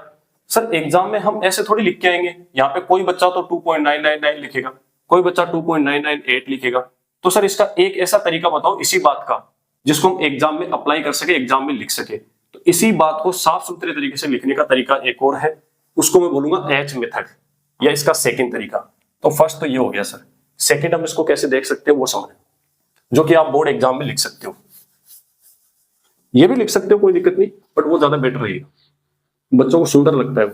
सर एग्जाम में हम ऐसे थोड़ी लिख के आएंगे, यहाँ पे कोई बच्चा तो 2.999 लिखेगा, कोई बच्चा 2.998 लिखेगा। तो सर इसका एक ऐसा तरीका बताओ इसी बात का जिसको हम एग्जाम में अप्लाई कर सके, एग्जाम में लिख सके। तो इसी बात को साफ सुथरे तरीके से लिखने का तरीका एक और है, उसको मैं बोलूंगा H मेथड, या इसका सेकंड तरीका। तो फर्स्ट तो ये हो गया सर, सेकंड हम इसको कैसे देख सकते हो वो समझें, जो कि आप बोर्ड एग्जाम में लिख सकते हो। ये भी लिख सकते हो, कोई दिक्कत नहीं, बट वो ज्यादा बेटर रहेगा, बच्चों को सुंदर लगता है।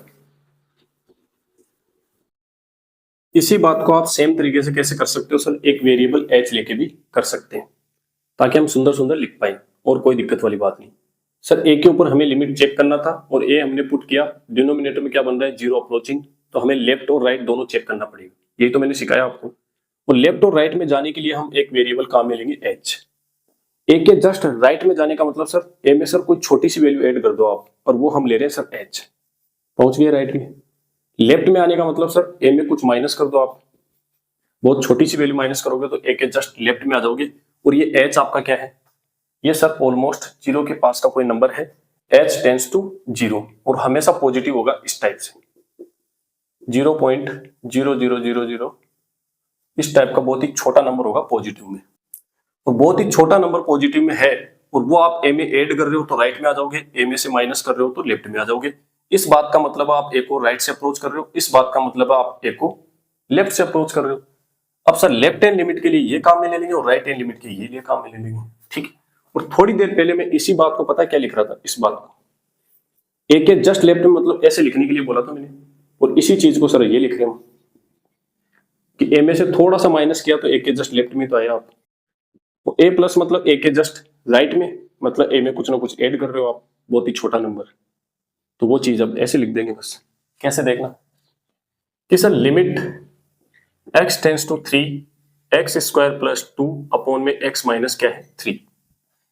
इसी बात को आप सेम तरीके से कैसे कर सकते हो सर, एक वेरिएबल H लेके भी कर सकते हैं, ताकि हम सुंदर सुंदर लिख पाए, और कोई दिक्कत वाली बात नहीं। सर A के ऊपर हमें लिमिट चेक करना था, और A हमने पुट किया, डिनोमिनेटर में क्या बन रहा है, 0 अप्रोचिंग, तो हमें लेफ्ट और राइट दोनों चेक करना पड़ेगा, यही तो मैंने सिखाया आपको। और लेफ्ट और राइट में जाने के लिए हम एक वेरिएबल काम में लेंगे H। A के जस्ट राइट में जाने का मतलब सर A में सर कोई छोटी सी वैल्यू ऐड कर दो आप, और वो हम ले रहे हैं सर H, पहुंच गए राइट में। लेफ्ट में आने का मतलब सर A में कुछ माइनस कर दो आप, बहुत छोटी सी वैल्यू माइनस करोगे तो A के जस्ट लेफ्ट में आ जाओगे। और ये H आपका क्या है, ये सर ऑलमोस्ट 0 के पास का कोई नंबर है, H टेंड्स टू 0, और हमेशा पॉजिटिव होगा इस टाइप से, 0.0000, इस टाइप का बहुत ही छोटा नंबर होगा पॉजिटिव में। तो बहुत ही छोटा नंबर पॉजिटिव में है, और वो आप A में ऐड कर रहे हो तो राइट में आ जाओगे, A में से माइनस कर रहे हो तो लेफ्ट में आ जाओगे। इस बात का मतलब आप A को राइट से अप्रोच कर रहे हो, इस बात का मतलब आप A को लेफ्ट से अप्रोच कर रहे हो। अब सर लेफ्ट हैंड लिमिट के लिए ये काम में ले लेंगे, और राइट हैंड लिमिट के लिए काम में ले लेंगे, ठीक है। और थोड़ी देर पहले मैं इसी बात को पता क्या लिख रहा था, इस बात को A के जस्ट लेफ्ट में मतलब ऐसे लिखने के लिए बोला था मैंने, और इसी चीज को सर ये लिख रहे हैं कि A में से थोड़ा सा माइनस किया तो A के जस्ट लेफ्ट में तो आया आप, तो A प्लस मतलब A के जस्ट राइट में, मतलब A में कुछ ना कुछ ऐड कर रहे हो आप, बहुत ही छोटा नंबर, तो वो चीज अब ऐसे लिख देंगे बस। कैसे देखना कि sir limit x tends to 3 x square plus 2 upon में x माइनस क्या है 3।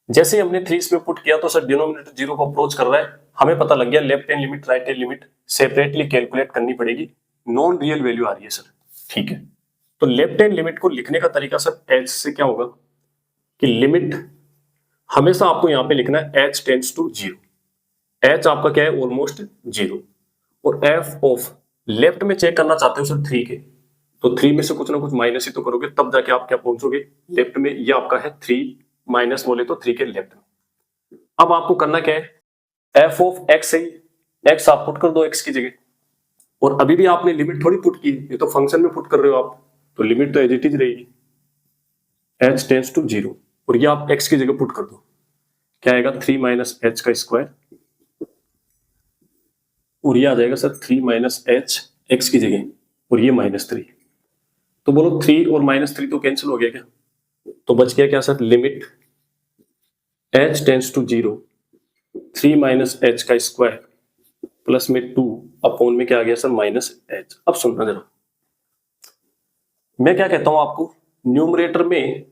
जैसे हमने 3 इसमें पुट किया तो सर डिनोमिनेटर 0 को अप्रोच कर रहा है, हमें पता लग गया left hand limit right hand limit separately calculate करनी पड़ेगी, नॉन रियल वैल्यू आ रही है सर, ठीक है। तो लेफ्ट हैंड लिमिट को लिखने का तरीका सर H से क्या होगा कि लिमिट हमेशा आपको यहां पे लिखना है H टेंड्स टू 0, H आपका क्या है ऑलमोस्ट 0, और f ऑफ लेफ्ट में चेक करना चाहते हो सर 3 के, तो 3 में से कुछ ना कुछ माइनस ही तो करोगे, तब जाके आप क्या पहुंचोगे लेफ्ट में। ये आपका है 3 माइनस बोले तो 3 के लेफ्ट में। अब आपको करना क्या है, f ऑफ x है, x आप पुट कर दो x की जगह, और अभी भी आपने लिमिट थोड़ी पुट की, ये तो फंक्शन में पुट कर रहे हो आप, तो लिमिट तो एज इट इज रहेगी h टेंड्स टू 0, और ये आप x की जगह पुट कर दो, क्या आएगा 3 माइनस h का स्क्वायर, और ये आ जाएगा सर 3 माइनस h x की जगह, और ये -3। तो बोलो 3 और -3 तो कैंसिल हो गया क्या, तो बच गया क्या sir limit h tends to 0 3 minus h का स्क्वायर प्लस में 2 अपॉन में क्या आ गया सर -h। अब सुनना जरा, मैं क्या कहता हूं आपको, न्यूमरेटर में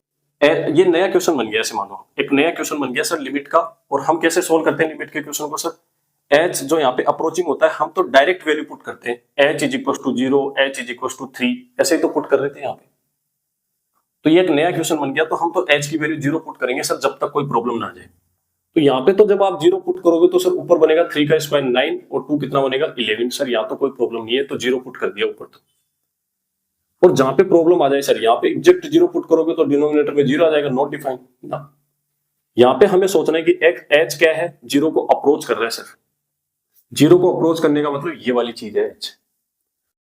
ये नया क्वेश्चन बन गया, ऐसे मानो एक नया क्वेश्चन बन गया सर लिमिट का। और हम कैसे सोल्व करते हैं लिमिट के क्वेश्चन को सर, एच जो यहाँ पे अप्रोचिंग होता है हम तो डायरेक्ट वैल्यू पुट करते हैं, h is equal to 0, h is equal to 3, ऐसे ही तो पुट कर रहे थे यहाँ पे। तो ये एक नया क्वेश्चन बन गया, तो हम तो एच की वैल्यू 0 पुट करेंगे सर जब तक कोई प्रॉब्लम ना आ जाए। तो यहाँ पे तो जब आप 0 पुट करोगे तो सर ऊपर बनेगा 3 का स्क्वायर 9 और 2 कितना बनेगा 11। सर यहाँ तो कोई प्रॉब्लम नहीं है, तो 0 पुट कर दिया ऊपर तो। और जहां पे प्रॉब्लम आ जाए सर यहाँ पे एग्जैक्ट 0 पुट करोगे तो डिनोमिनेटर में 0 आ जाएगा, नॉट डिफाइंड ना। यहाँ पे हमें सोचना है कि एक एच क्या है, 0 को अप्रोच कर रहा है सर। 0 को अप्रोच करने का मतलब ये वाली चीज है एच।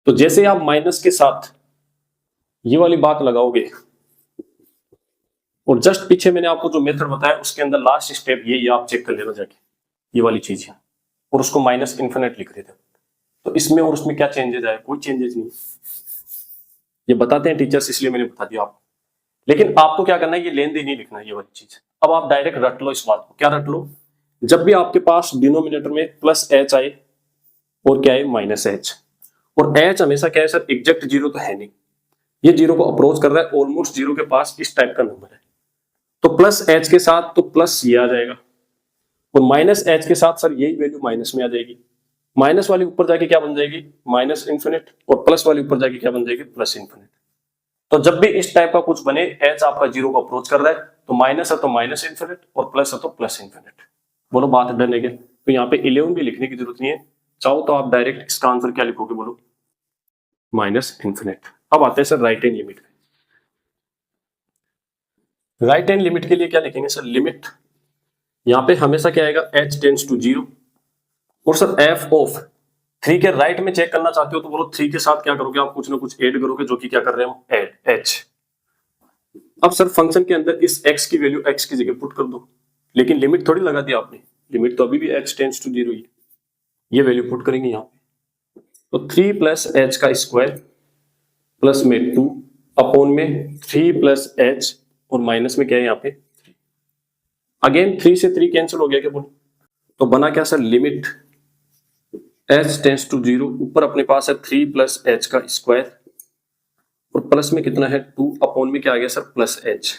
तो जैसे आप माइनस के साथ ये वाली बात लगाओगे और जस्ट पीछे मैंने आपको जो मेथड बताया उसके अंदर लास्ट स्टेप ये आप चेक कर लेना जाके, ये वाली चीज है। और उसको माइनस इन्फिनिट लिख रहे थे, तो इसमें और उसमें क्या चेंजेस आए, कोई चेंजेस नहीं। ये बताते हैं टीचर्स इसलिए मैंने बता दिया आपको। लेकिन आपको क्या करना है, ये लेन देन नहीं लिखना है ये वाली चीज। अब आप डायरेक्ट रट लो इस बात को, क्या रट लो, जब भी आपके पास डिनोमिनेटर में प्लस एच आए और क्या है माइनस एच, और एच हमेशा क्या है सर एग्जैक्ट 0 तो है नहीं, ये 0 को अप्रोच कर रहा है ऑलमोस्ट 0 के पास, इस टाइप का नंबर है। तो प्लस एच के साथ तो प्लस ये आ जाएगा, और माइनस एच के साथ सर यही वैल्यू माइनस में आ जाएगी। माइनस वाली ऊपर जाके क्या बन जाएगी माइनस इन्फिनिट, और प्लस वाली ऊपर जाके क्या बन जाएगी प्लस इन्फिनिट। तो जब भी इस टाइप का कुछ बने, एच आपका 0 को अप्रोच कर रहा है, तो माइनस है तो माइनस इन्फिनिट और प्लस है तो प्लस इन्फिनिट। बोलो बात डन है क्या? तो यहाँ पे 11 भी लिखने की जरूरत नहीं है, चाहो तो आप डायरेक्ट इसका आंसर क्या लिखोगे, बोलो माइनस इन्फिनिट। अब आते हैं sir right hand limit. Right hand limit के लिए क्या लिखेंगे सर, लिमिट यहाँ पे हमेशा क्या आएगा h टेंड्स टू 0, और सर f ऑफ 3 के राइट में चेक करना चाहते हो तो बोलो 3 के साथ क्या करोगे आप, कुछ ना कुछ ऐड करोगे, जो कि क्या कर रहे हैं हम ऐड h। अब सर फंक्शन के अंदर इस x की वैल्यू x की जगह पुट कर दो, लेकिन लिमिट थोड़ी लगा दी आपने, लिमिट तो अभी भी h टेंड्स टू 0 ही, ये वैल्यू पुट करेंगे यहाँ पे। तो 3 प्लस h का स्क्वायर प्लस में 2 अपॉन में 3 प्लस h और माइनस में क्या है यहाँ पे 3। अगेन 3 से 3 कैंसिल हो गया क्या बोलो, तो बना क्या sir limit h tends to 0, ऊपर अपने पास है 3 प्लस h का स्क्वायर और प्लस में कितना है 2 अपॉन में क्या आ गया सर प्लस h।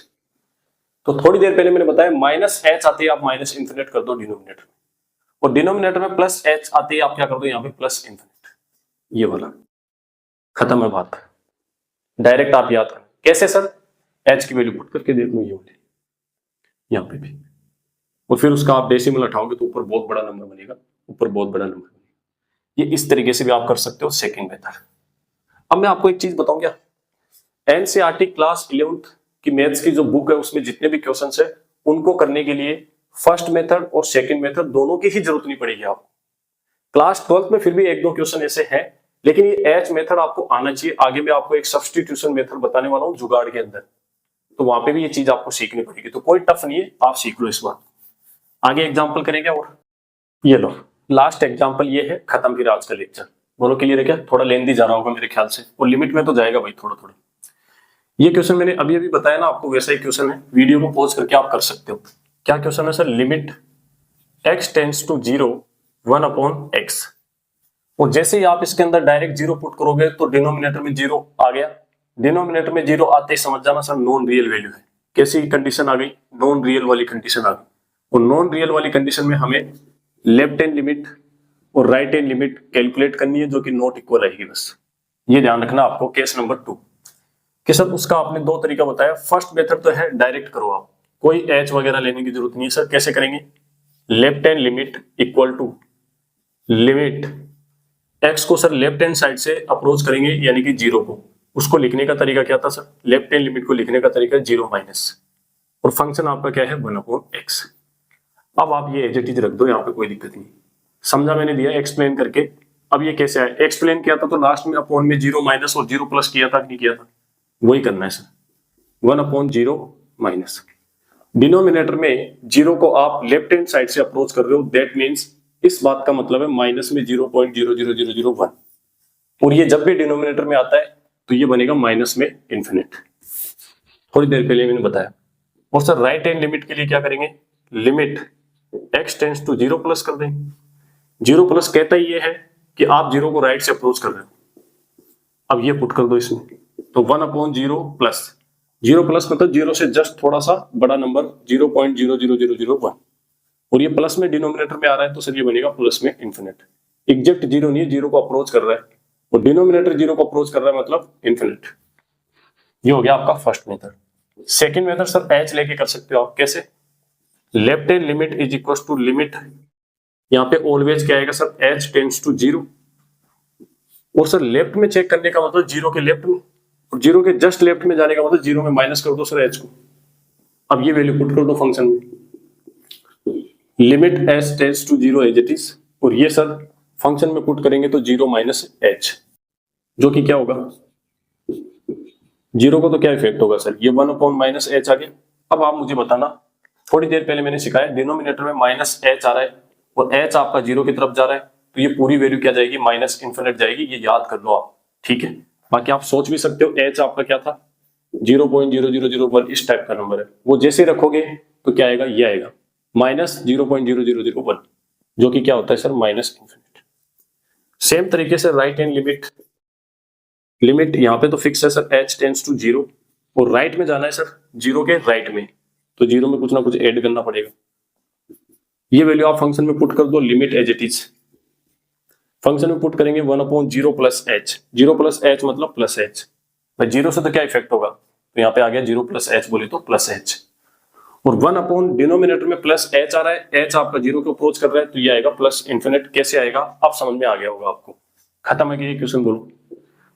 तो थोड़ी देर पहले मैंने बताया माइनस h आते ही आप माइनस इन्फिनिट कर दो डिनोमिनेटर में, और डिनोमिनेटर में प्लस h आते ही आप क्या कर दो यहाँ पे प्लस इन्फिनिट, ये वाला खत्म है बात। डायरेक्ट आप याद करें कैसे सर, h की वैल्यू पुट करके देख लो ये वाली यहाँ पे भी, और फिर उसका आप डेसिमल उठाओगे तो ऊपर बहुत बड़ा नंबर बनेगा, ऊपर बहुत बड़ा नंबर बनेगा। ये इस तरीके से भी आप कर सकते हो सेकंड मेथड। अब मैं आपको एक चीज बताऊं क्या, एनसीईआरटी क्लास 11th की मैथ्स की जो बुक है उसमें जितने भी क्वेश्चंस है उनको करने के लिए फर्स्ट मेथड और सेकंड मेथड दोनों की ही जरूरत नहीं पड़ेगी आपको। क्लास 12th में फिर भी 1-2 क्वेश्चन ऐसे हैं, लेकिन ये एच मेथड आपको आना चाहिए। आगे मैं आपको एक सब्स्टिट्यूशन मेथड बताने वाला हूँ जुगाड़ के अंदर, तो वहां पे भी ये चीज आपको सीखनी पड़ेगी, तो कोई टफ नहीं है, आप सीख लो इस बार। आगे एग्जांपल करेंगे, और ये लो लास्ट एग्जांपल ये है, खत्म फिर आज का लेक्चर। बोलो क्लियर है क्या? थोड़ा लेंदी जा रहा होगा मेरे ख्याल से, और लिमिट में तो जाएगा भाई थोड़ा थोड़ा। ये क्वेश्चन मैंने अभी अभी बताया ना आपको, वैसा ही क्वेश्चन है, वीडियो को पॉज करके आप कर सकते हो। क्या क्वेश्चन है sir, limit x tends to 0 1 upon x, और जैसे ही आप इसके अंदर डायरेक्ट 0 पुट करोगे तो डिनोमिनेटर में 0 आ गया। डिनोमिनेटर में 0 आते ही समझ जाना सर नॉन रियल वैल्यू है। कैसी कंडीशन आ गई, नॉन रियल वाली कंडीशन आ गई, और नॉन रियल वाली कंडीशन में हमें लेफ्ट हैंड लिमिट और राइट हैंड लिमिट कैलकुलेट करनी है, जो कि नॉट इक्वल रहेगी। बस ये ध्यान रखना आपको। केस नंबर 2 कि सर उसका आपने 2 तरीका बताया। फर्स्ट मेथड तो है डायरेक्ट करो आप, कोई एच वगैरह लेने की जरूरत नहीं है। सर कैसे करेंगे, left hand limit equal to limit x को सर लेफ्ट हैंड साइड से अप्रोच करेंगे, यानी कि 0 को। उसको लिखने का तरीका क्या था सर, लेफ्ट हैंड लिमिट को लिखने का तरीका 0 माइनस, और फंक्शन आपका क्या है 1 अपॉन x। अब आप ये एज इट इज रख दो, यहाँ पे कोई दिक्कत नहीं। समझा मैंने दिया एक्सप्लेन करके। अब ये कैसे आया, एक्सप्लेन किया था तो लास्ट में अपॉन में 0 माइनस और 0 प्लस किया था कि नहीं किया था, वही करना है सर। 1 अपॉन 0 माइनस, डिनोमिनेटर में 0 को आप लेफ्ट हैंड साइड से अप्रोच कर रहे हो, दैट मीन्स इस बात का मतलब है माइनस में 0.00001, और ये जब भी डिनोमिनेटर में आता है तो ये बनेगा माइनस में इन्फिनिट। थोड़ी देर पहले मैंने बताया। और सर राइट हैंड लिमिट के लिए क्या करेंगे, limit x tends to 0 plus कर देंगे। 0 प्लस कहता ही ये है कि आप 0 को राइट से अप्रोच कर रहे हो। अब ये पुट कर दो इसमें, तो 1 अपॉन 0 प्लस जीरो प्लस मतलब जीरो से जस्ट थोड़ा सा बड़ा नंबर 0.00001, और ये प्लस में डिनोमिनेटर में आ रहा है तो सर ये बनेगा प्लस में इंफिनिट। एग्जैक्ट जीरो नहीं है, जीरो को अप्रोच कर रहा है, और डिनोमिनेटर जीरो को अप्रोच कर रहा है मतलब इंफिनिट। ये हो गया आपका first method. Second method sir H लेके कर सकते हो आप। कैसे? Left hand limit is equal to limit, यहाँ पे ऑलवेज क्या आएगा sir, H tends to zero, और सर लेफ्ट में चेक करने का मतलब जीरो के लेफ्ट में, और जीरो के जस्ट लेफ्ट में जाने का मतलब जीरो में माइनस कर दो सर एच को। अब ये वैल्यू पुट कर दो फंक्शन में, limit H tends to zero as it is, और ये सर फंक्शन में पुट करेंगे तो जीरो माइनस एच, जो कि क्या होगा, जीरो को तो क्या इफेक्ट होगा सर, ये 1/- एच आ गया। अब आप मुझे बताना, थोड़ी देर पहले मैंने सिखाया डिनोमिनेटर में माइनस एच आ रहा है और एच आपका जीरो की तरफ जा रहा है, तो ये पूरी वैल्यू क्या जाएगी, माइनस इंफिनिट जाएगी। ये याद कर लो आप, ठीक है। बाकी आप सोच भी सकते हो एच आपका क्या था, 0.0001 इस टाइप का नंबर है, वो जैसे रखोगे तो क्या आएगा, ये आएगा माइनस 0.0001, जो कि क्या होता है सर, माइनस इंफिनिट। सेम तरीके से राइट हैंड लिमिट, लिमिट यहाँ पे तो फिक्स है sir H tends to zero, और राइट में जाना है सर जीरो के राइट में, तो जीरो में कुछ ना कुछ ऐड करना पड़ेगा। ये वैल्यू आप फंक्शन में पुट कर दो, limit as it is. Function में पुट करेंगे 1/0 plus H, zero plus H मतलब प्लस एच, भाई जीरो से तो क्या इफेक्ट होगा, तो यहाँ पे आ गया जीरो प्लस एच, बोले तो प्लस एच, और 1/ डिनोमिनेटर में प्लस एच आ रहा है, एच आपका जीरो को अप्रोच कर रहा है, तो ये आएगा प्लस इंफिनिट। कैसे आएगा अब समझ में आ गया होगा आपको। खत्म है कि ये क्वेश्चन बोलो।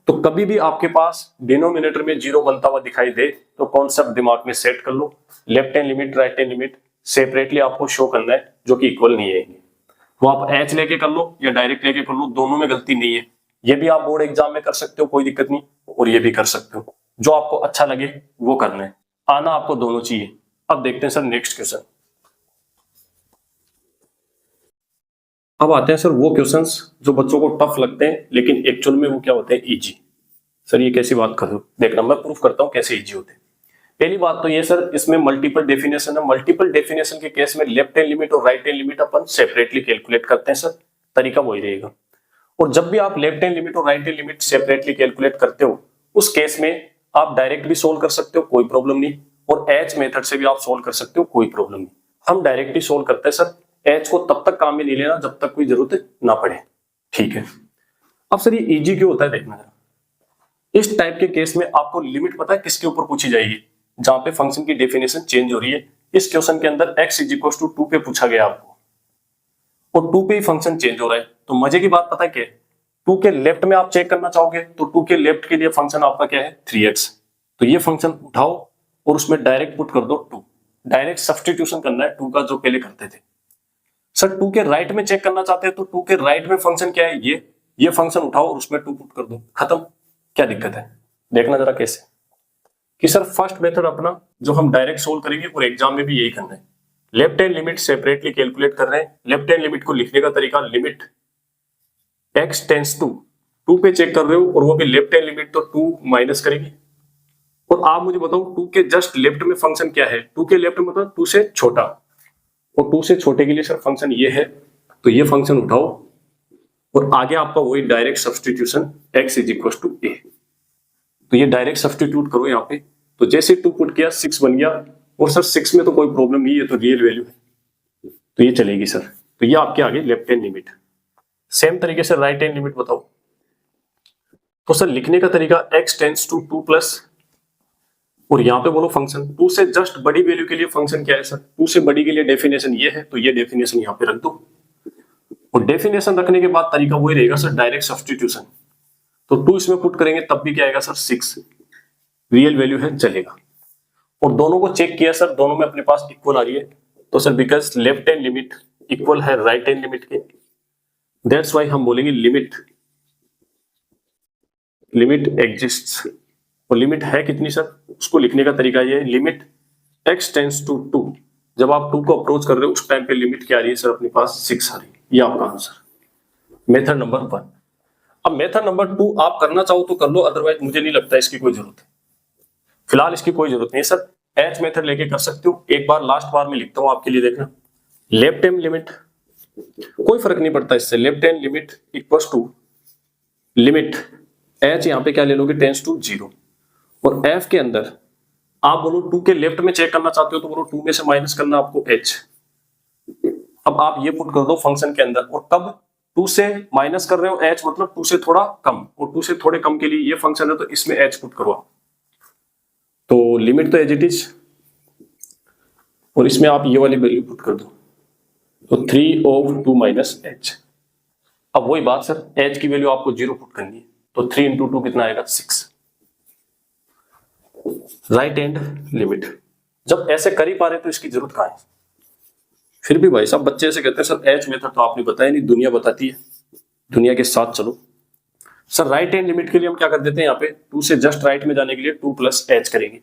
तो कभी भी आपके पास डिनोमिनेटर में जीरो बनता हुआ दिखाई दे तो कॉन्सेप्ट दिमाग में सेट कर लो, left hand limit right hand limit separately आपको शो करना है, जो कि इक्वल नहीं है। वो आप एच लेके कर लो या डायरेक्ट लेके कर लो, दोनों में गलती नहीं है। ये भी आप बोर्ड एग्जाम में कर सकते हो, कोई दिक्कत नहीं, और ये भी कर सकते हो, जो आपको अच्छा लगे वो करना है। आना आपको दोनों चाहिए। अब देखते हैं सर नेक्स्ट क्वेश्चन। अब आते हैं सर वो क्वेश्चंस जो बच्चों को टफ लगते हैं लेकिन एक्चुअल में वो क्या होते हैं, इजी। सर ये कैसी बात कर रहे हो, देखना मैं प्रूफ करता हूं कैसे इजी होते हैं। पहली बात तो ये सर, इसमें मल्टीपल डेफिनेशन है। मल्टीपल डेफिनेशन के केस में लेफ्ट हैंड लिमिट और राइट हैंड लिमिट अपन सेपरेटली कैलकुलेट करते हैं सर, तरीका वही रहेगा। और जब भी आप लेफ्ट हैंड लिमिट और right hand limit separately calculate करते हो, उस केस में आप डायरेक्ट भी सोल्व कर सकते हो, कोई प्रॉब्लम नहीं, और एच मेथड से भी आप सोल्व कर सकते हो, कोई प्रॉब्लम नहीं। हम डायरेक्टली सोल्व करते हैं सर, एच को तब तक काम में नहीं लेना जब तक कोई जरूरत ना पड़े, ठीक है। अब सर ये इजी क्यों होता है, देखना जरा। इस टाइप के केस में आपको लिमिट पता है किसके ऊपर पूछी जाएगी, जहां पे फंक्शन की डेफिनेशन चेंज हो रही है। इस क्वेश्चन के अंदर x इज इक्वल टू 2 पे पूछा गया आपको, और 2 पे ही फंक्शन चेंज हो रहा है। तो मजे की बात पता है क्या है, 2 के लेफ्ट में आप चेक करना चाहोगे तो 2 के लेफ्ट के लिए फंक्शन आपका क्या है, 3x। तो ये फंक्शन उठाओ और उसमें डायरेक्ट पुट कर दो 2, डायरेक्ट सब्सटीट्यूशन करना है 2 का, जो पहले करते थे। सर 2 के राइट में चेक करना चाहते हैं तो 2 के राइट में फंक्शन क्या है, ये फंक्शन उठाओ और उसमें 2 पुट कर दो, खत्म। क्या दिक्कत है, देखना जरा कैसे। कि सर फर्स्ट मेथड अपना जो हम डायरेक्ट सोल्व करेंगे और एग्जाम में भी यही करना है। Left hand limit separately calculate कर रहे हैं। लेफ्ट हैंड लिमिट को लिखने का तरीका, लिमिट x टेंड्स टू 2 पे चेक कर रहे हो, और वो भी लेफ्ट हैंड लिमिट, तो 2 माइनस करेंगे। और आप मुझे बताओ 2 के जस्ट लेफ्ट में फंक्शन क्या है, 2 के लेफ्ट मतलब 2 से छोटा, और 2 से छोटे के लिए सर फंक्शन ये है, तो ये फंक्शन उठाओ और आगे आपका वही direct substitution x is equal to a। तो ये डायरेक्ट सब्सटीट्यूट करो यहाँ पे, तो जैसे 2 पुट किया 6 बन गया, और सर 6 में तो कोई प्रॉब्लम नहीं है, तो रियल वैल्यू है, तो ये चलेगी सर। तो ये आपके आगे लेफ्ट हैंड लिमिट। सेम तरीके से राइट हैंड लिमिट बताओ, तो सर लिखने का तरीका x टेंड्स टू 2 प्लस, और यहाँ पे बोलो फंक्शन 2 से जस्ट बड़ी वैल्यू के लिए फंक्शन क्या है सर, 2 से बड़ी के लिए डेफिनेशन ये है, तो ये डेफिनेशन यहाँ पे रख दो। और डेफिनेशन रखने के बाद तरीका वही रहेगा सर, डायरेक्ट सब्सटीट्यूशन। तो 2 इसमें पुट करेंगे तब भी क्या आएगा सर, 6 रियल वैल्यू है, चलेगा। और दोनों को चेक किया सर, दोनों में अपने पास इक्वल आ रही है, तो sir because left hand limit equal है राइट हैंड लिमिट के, दैट्स वाई हम बोलेंगे लिमिट एग्जिस्ट्स। और लिमिट है कितनी सर, उसको लिखने का तरीका ये है, लिमिट x टेंड्स टू 2। जब आप 2 को अप्रोच कर रहे हो उस टाइम पे लिमिट क्या आ रही है सर, अपने पास 6 आ रही है। ये आपका आंसर मेथड नंबर 1। अब मेथड नंबर 2 आप करना चाहो तो कर लो, अदरवाइज मुझे नहीं लगता इसकी कोई जरूरत है, फिलहाल इसकी कोई जरूरत नहीं है सर। एच मेथड लेके कर सकते हो। एक बार लास्ट बार में लिखता हूं आपके लिए, देखना। लेफ्ट हैंड लिमिट, कोई फर्क नहीं पड़ता इससे, left hand limit equals to limit H, यहां पे क्या ले लोगे, टेंड्स टू 0, और एफ के अंदर आप बोलो 2 के लेफ्ट में चेक करना चाहते हो तो बोलो 2 में से माइनस करना आपको h। अब आप ये पुट कर दो फंक्शन के अंदर, और कब 2 से माइनस कर रहे हो h मतलब 2 से थोड़ा कम, और 2 से थोड़े कम के लिए ये फंक्शन है तो इसमें h पुट करो आप। तो लिमिट तो एज इट इज, और इसमें आप ये वाली वैल्यू पुट कर दो, तो 3 of 2 माइनस h। अब वही बात सर, h की वैल्यू आपको 0 पुट करनी है, तो 3 इंटू 2 कितना आएगा 6। राइट हैंड लिमिट जब ऐसे कर ही पा रहे तो इसकी जरूरत कहां है। फिर भी भाई साहब बच्चे ऐसे कहते हैं सर एच मेथड तो आपने बताया नहीं, दुनिया बताती है, दुनिया के साथ चलो। सर राइट हैंड लिमिट के लिए हम क्या कर देते हैं, यहाँ पे 2 से जस्ट राइट में जाने के लिए 2 प्लस एच करेंगे,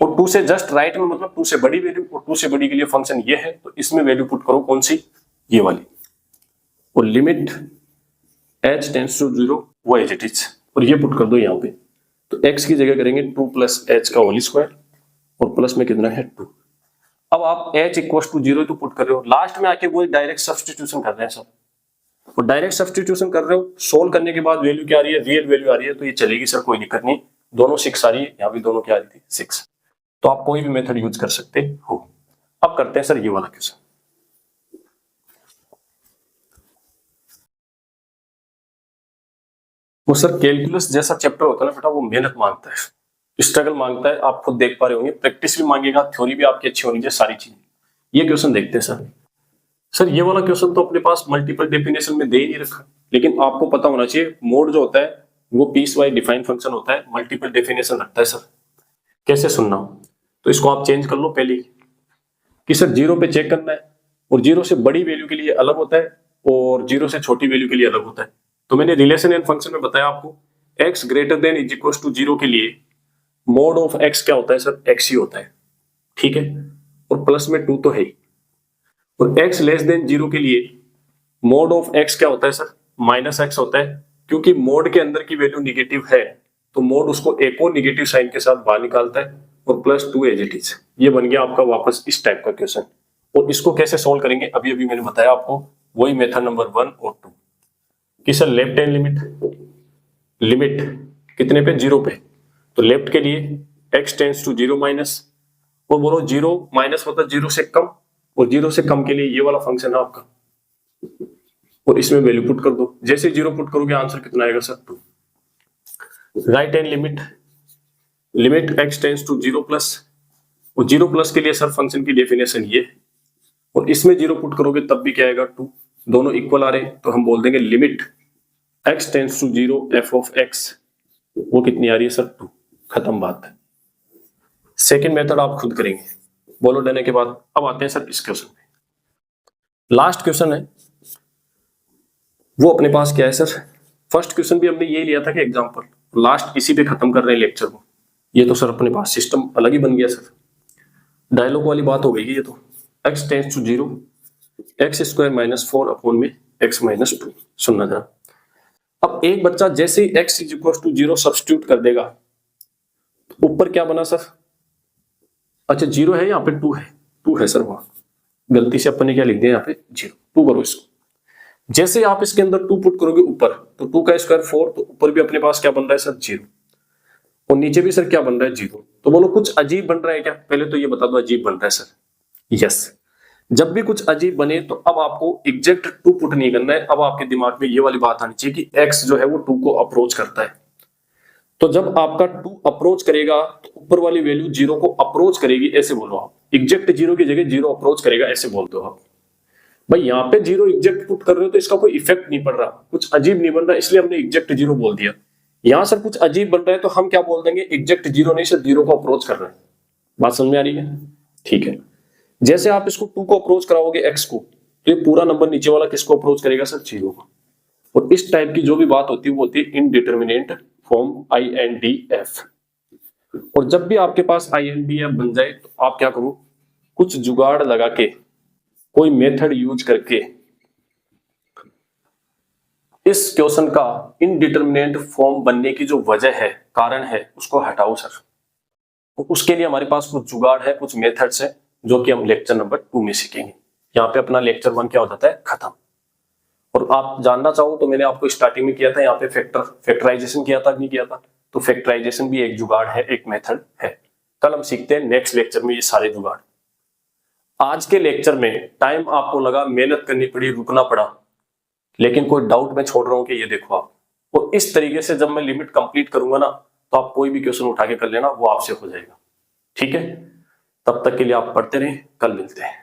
और 2 से जस्ट राइट में मतलब 2 से बड़ी वैल्यू, और 2 से बड़ी के लिए फंक्शन ये है तो इसमें वैल्यू पुट करो कौन सी, ये वाली, और लिमिट h टेंड्स टू 0 वो एज इट इज, और ये पुट कर दो यहाँ पे। तो x की जगह करेंगे 2 प्लस एच का होल स्क्वायर, और प्लस में कितना है 2। अब आप h इक्वल टू 0 तो पुट कर रहे हो, लास्ट में आके वो डायरेक्ट सब्स्टिट्यूशन कर रहे हैं सब, और डायरेक्ट सब्स्टिट्यूशन कर रहे हो, सोल्व करने के बाद वैल्यू क्या आ रही है, रियल वैल्यू आ रही है, तो ये चलेगी सर, कोई दिक्कत नहीं। दोनों 6 आ रही है, यहाँ भी दोनों क्या आ रही थी 6, तो आप कोई भी मेथड यूज कर सकते हो। अब करते हैं सर ये वाला क्वेश्चन। वो सर कैलकुलस जैसा चैप्टर होता है ना बेटा, वो मेहनत मांगता है, स्ट्रगल मांगता है, आप खुद देख पा रहे होंगे, प्रैक्टिस भी मांगेगा, थ्योरी भी आपकी अच्छी होनी चाहिए, सारी चीजें। ये क्वेश्चन देखते हैं सर। सर ये वाला क्वेश्चन तो अपने पास मल्टीपल डेफिनेशन में दे ही नहीं रखा, लेकिन आपको पता होना चाहिए मोड जो होता है वो पीस वाइज डिफाइन फंक्शन होता है, मल्टीपल डेफिनेशन रखता है सर। कैसे सुनना हो तो इसको आप चेंज कर लो पहले कि सर 0 पे चेक करना है, और 0 से बड़ी वैल्यू के लिए अलग होता है, और 0 से छोटी वैल्यू के लिए अलग होता है। तो मैंने रिलेशन एंड फंक्शन में बताया आपको, x greater than is equal to 0 के लिए मोड ऑफ x क्या होता है सर, x ही होता है, ठीक है, और प्लस में 2 तो है ही। और x लेस देन 0 के लिए मोड ऑफ x क्या होता है सर, माइनस x होता है, क्योंकि मोड के अंदर की वैल्यू निगेटिव है तो मोड उसको एक और निगेटिव साइन के साथ बाहर निकालता है, और प्लस 2 एज इट इज। ये बन गया आपका वापस इस टाइप का क्वेश्चन। और इसको कैसे सोल्व करेंगे अभी अभी मैंने बताया आपको, वही मेथड नंबर 1 और 2 कि सर लेफ्ट हैंड लिमिट कितने पे, 0 पे, तो लेफ्ट के लिए x टेंड्स टू 0 माइनस, और बोलो 0 माइनस मतलब 0 से कम, और 0 से कम के लिए ये वाला फंक्शन है आपका, और इसमें वैल्यू पुट कर दो। जैसे 0 पुट करोगे आंसर कितना आएगा sir 2। Right hand limit x tends to 0 plus, और 0 प्लस के लिए सर फंक्शन की डेफिनेशन ये, और इसमें 0 पुट करोगे तब भी क्या आएगा 2। दोनों इक्वल आ रहे तो हम बोल देंगे limit x tends to 0 f of x, वो कितनी आ रही है सर 2। खत्म बात है। सेकेंड मेथड आप खुद करेंगे, बोलो देने के बाद। अब आते हैं सर इस क्वेश्चन पे, लास्ट क्वेश्चन है वो अपने पास क्या है सर, फर्स्ट क्वेश्चन भी हमने ये लिया था कि एग्जांपल, लास्ट इसी पे खत्म कर रहे हैं लेक्चर को। ये तो सर अपने पास सिस्टम अलग ही बन गया सर, डायलॉग वाली बात हो गई ये तो। x tends to 0 x square minus 4 upon में x माइनस 2। सुनना जरा, अब एक बच्चा जैसे ही x is equal to 0 substitute कर देगा तो ऊपर क्या बना सर, अच्छा 0 है यहाँ पे 2 है सर, वहां गलती से अपन ने क्या लिख दिया यहाँ पे 0, 2 करो इसको। जैसे आप इसके अंदर 2 पुट करोगे ऊपर, तो 2 का स्क्वायर 4, तो ऊपर भी अपने पास क्या बन रहा है सर 0, और नीचे भी सर क्या बन रहा है 0। तो बोलो कुछ अजीब बन रहा है क्या, पहले तो ये बता दो अजीब बन रहा है सर। यस, जब भी कुछ अजीब बने तो अब आपको एग्जैक्ट 2 पुट नहीं करना है, अब आपके दिमाग में ये वाली बात आनी चाहिए कि x जो है वो 2 को अप्रोच करता है। तो जब आपका 2 अप्रोच करेगा तो ऊपर वाली वैल्यू 0 को अप्रोच करेगी, ऐसे बोलो आप। एग्जैक्ट 0 की जगह 0 अप्रोच करेगा ऐसे बोल दो आप। भाई यहाँ पे 0 एग्जैक्ट पुट कर रहे हो तो इसका कोई इफेक्ट नहीं पड़ रहा, कुछ अजीब नहीं बन रहा, इसलिए हमने एग्जैक्ट 0 बोल दिया। यहाँ सर कुछ अजीब बन रहा है तो हम क्या बोल देंगे, एग्जैक्ट 0 नहीं सर 0 को अप्रोच कर रहे हैं। बात समझ में आ रही है, ठीक है। जैसे आप इसको 2 को अप्रोच कराओगे x को, तो ये पूरा नंबर नीचे वाला किसको अप्रोच करेगा सर 0 को। और इस टाइप की जो भी बात होती है वो होती है इनडिटरमिनेट फॉर्म INDF। और जब भी आपके पास INDF बन जाए तो आप क्या करो, कुछ जुगाड़ लगा के, कोई मेथड यूज करके इस क्वेश्चन का इनडिटरमिनेट फॉर्म बनने की जो वजह है, कारण है, उसको हटाओ सर। तो उसके लिए हमारे पास कुछ जुगाड़ है, कुछ मेथड्स है, जो कि हम लेक्चर नंबर 2 में सीखेंगे। यहाँ पे अपना लेक्चर 1 क्या हो जाता है, खत्म। और आप जानना चाहो तो मैंने आपको स्टार्टिंग में किया था, यहाँ पे फैक्टराइजेशन किया था, नहीं किया था, तो फैक्टराइजेशन भी एक जुगाड़ है, एक मेथड है। कल हम सीखते हैं नेक्स्ट लेक्चर में ये सारे जुगाड़। आज के लेक्चर में टाइम आपको लगा, मेहनत करनी पड़ी, रुकना पड़ा, लेकिन कोई डाउट मैं छोड़ रहा हूं कि ये देखो आप, और इस तरीके से जब मैं लिमिट कंप्लीट करूंगा ना, तो आप कोई भी क्वेश्चन उठा के कर लेना, वो आपसे हो जाएगा। ठीक है, तब तक के लिए आप पढ़ते रहें, कल मिलते हैं।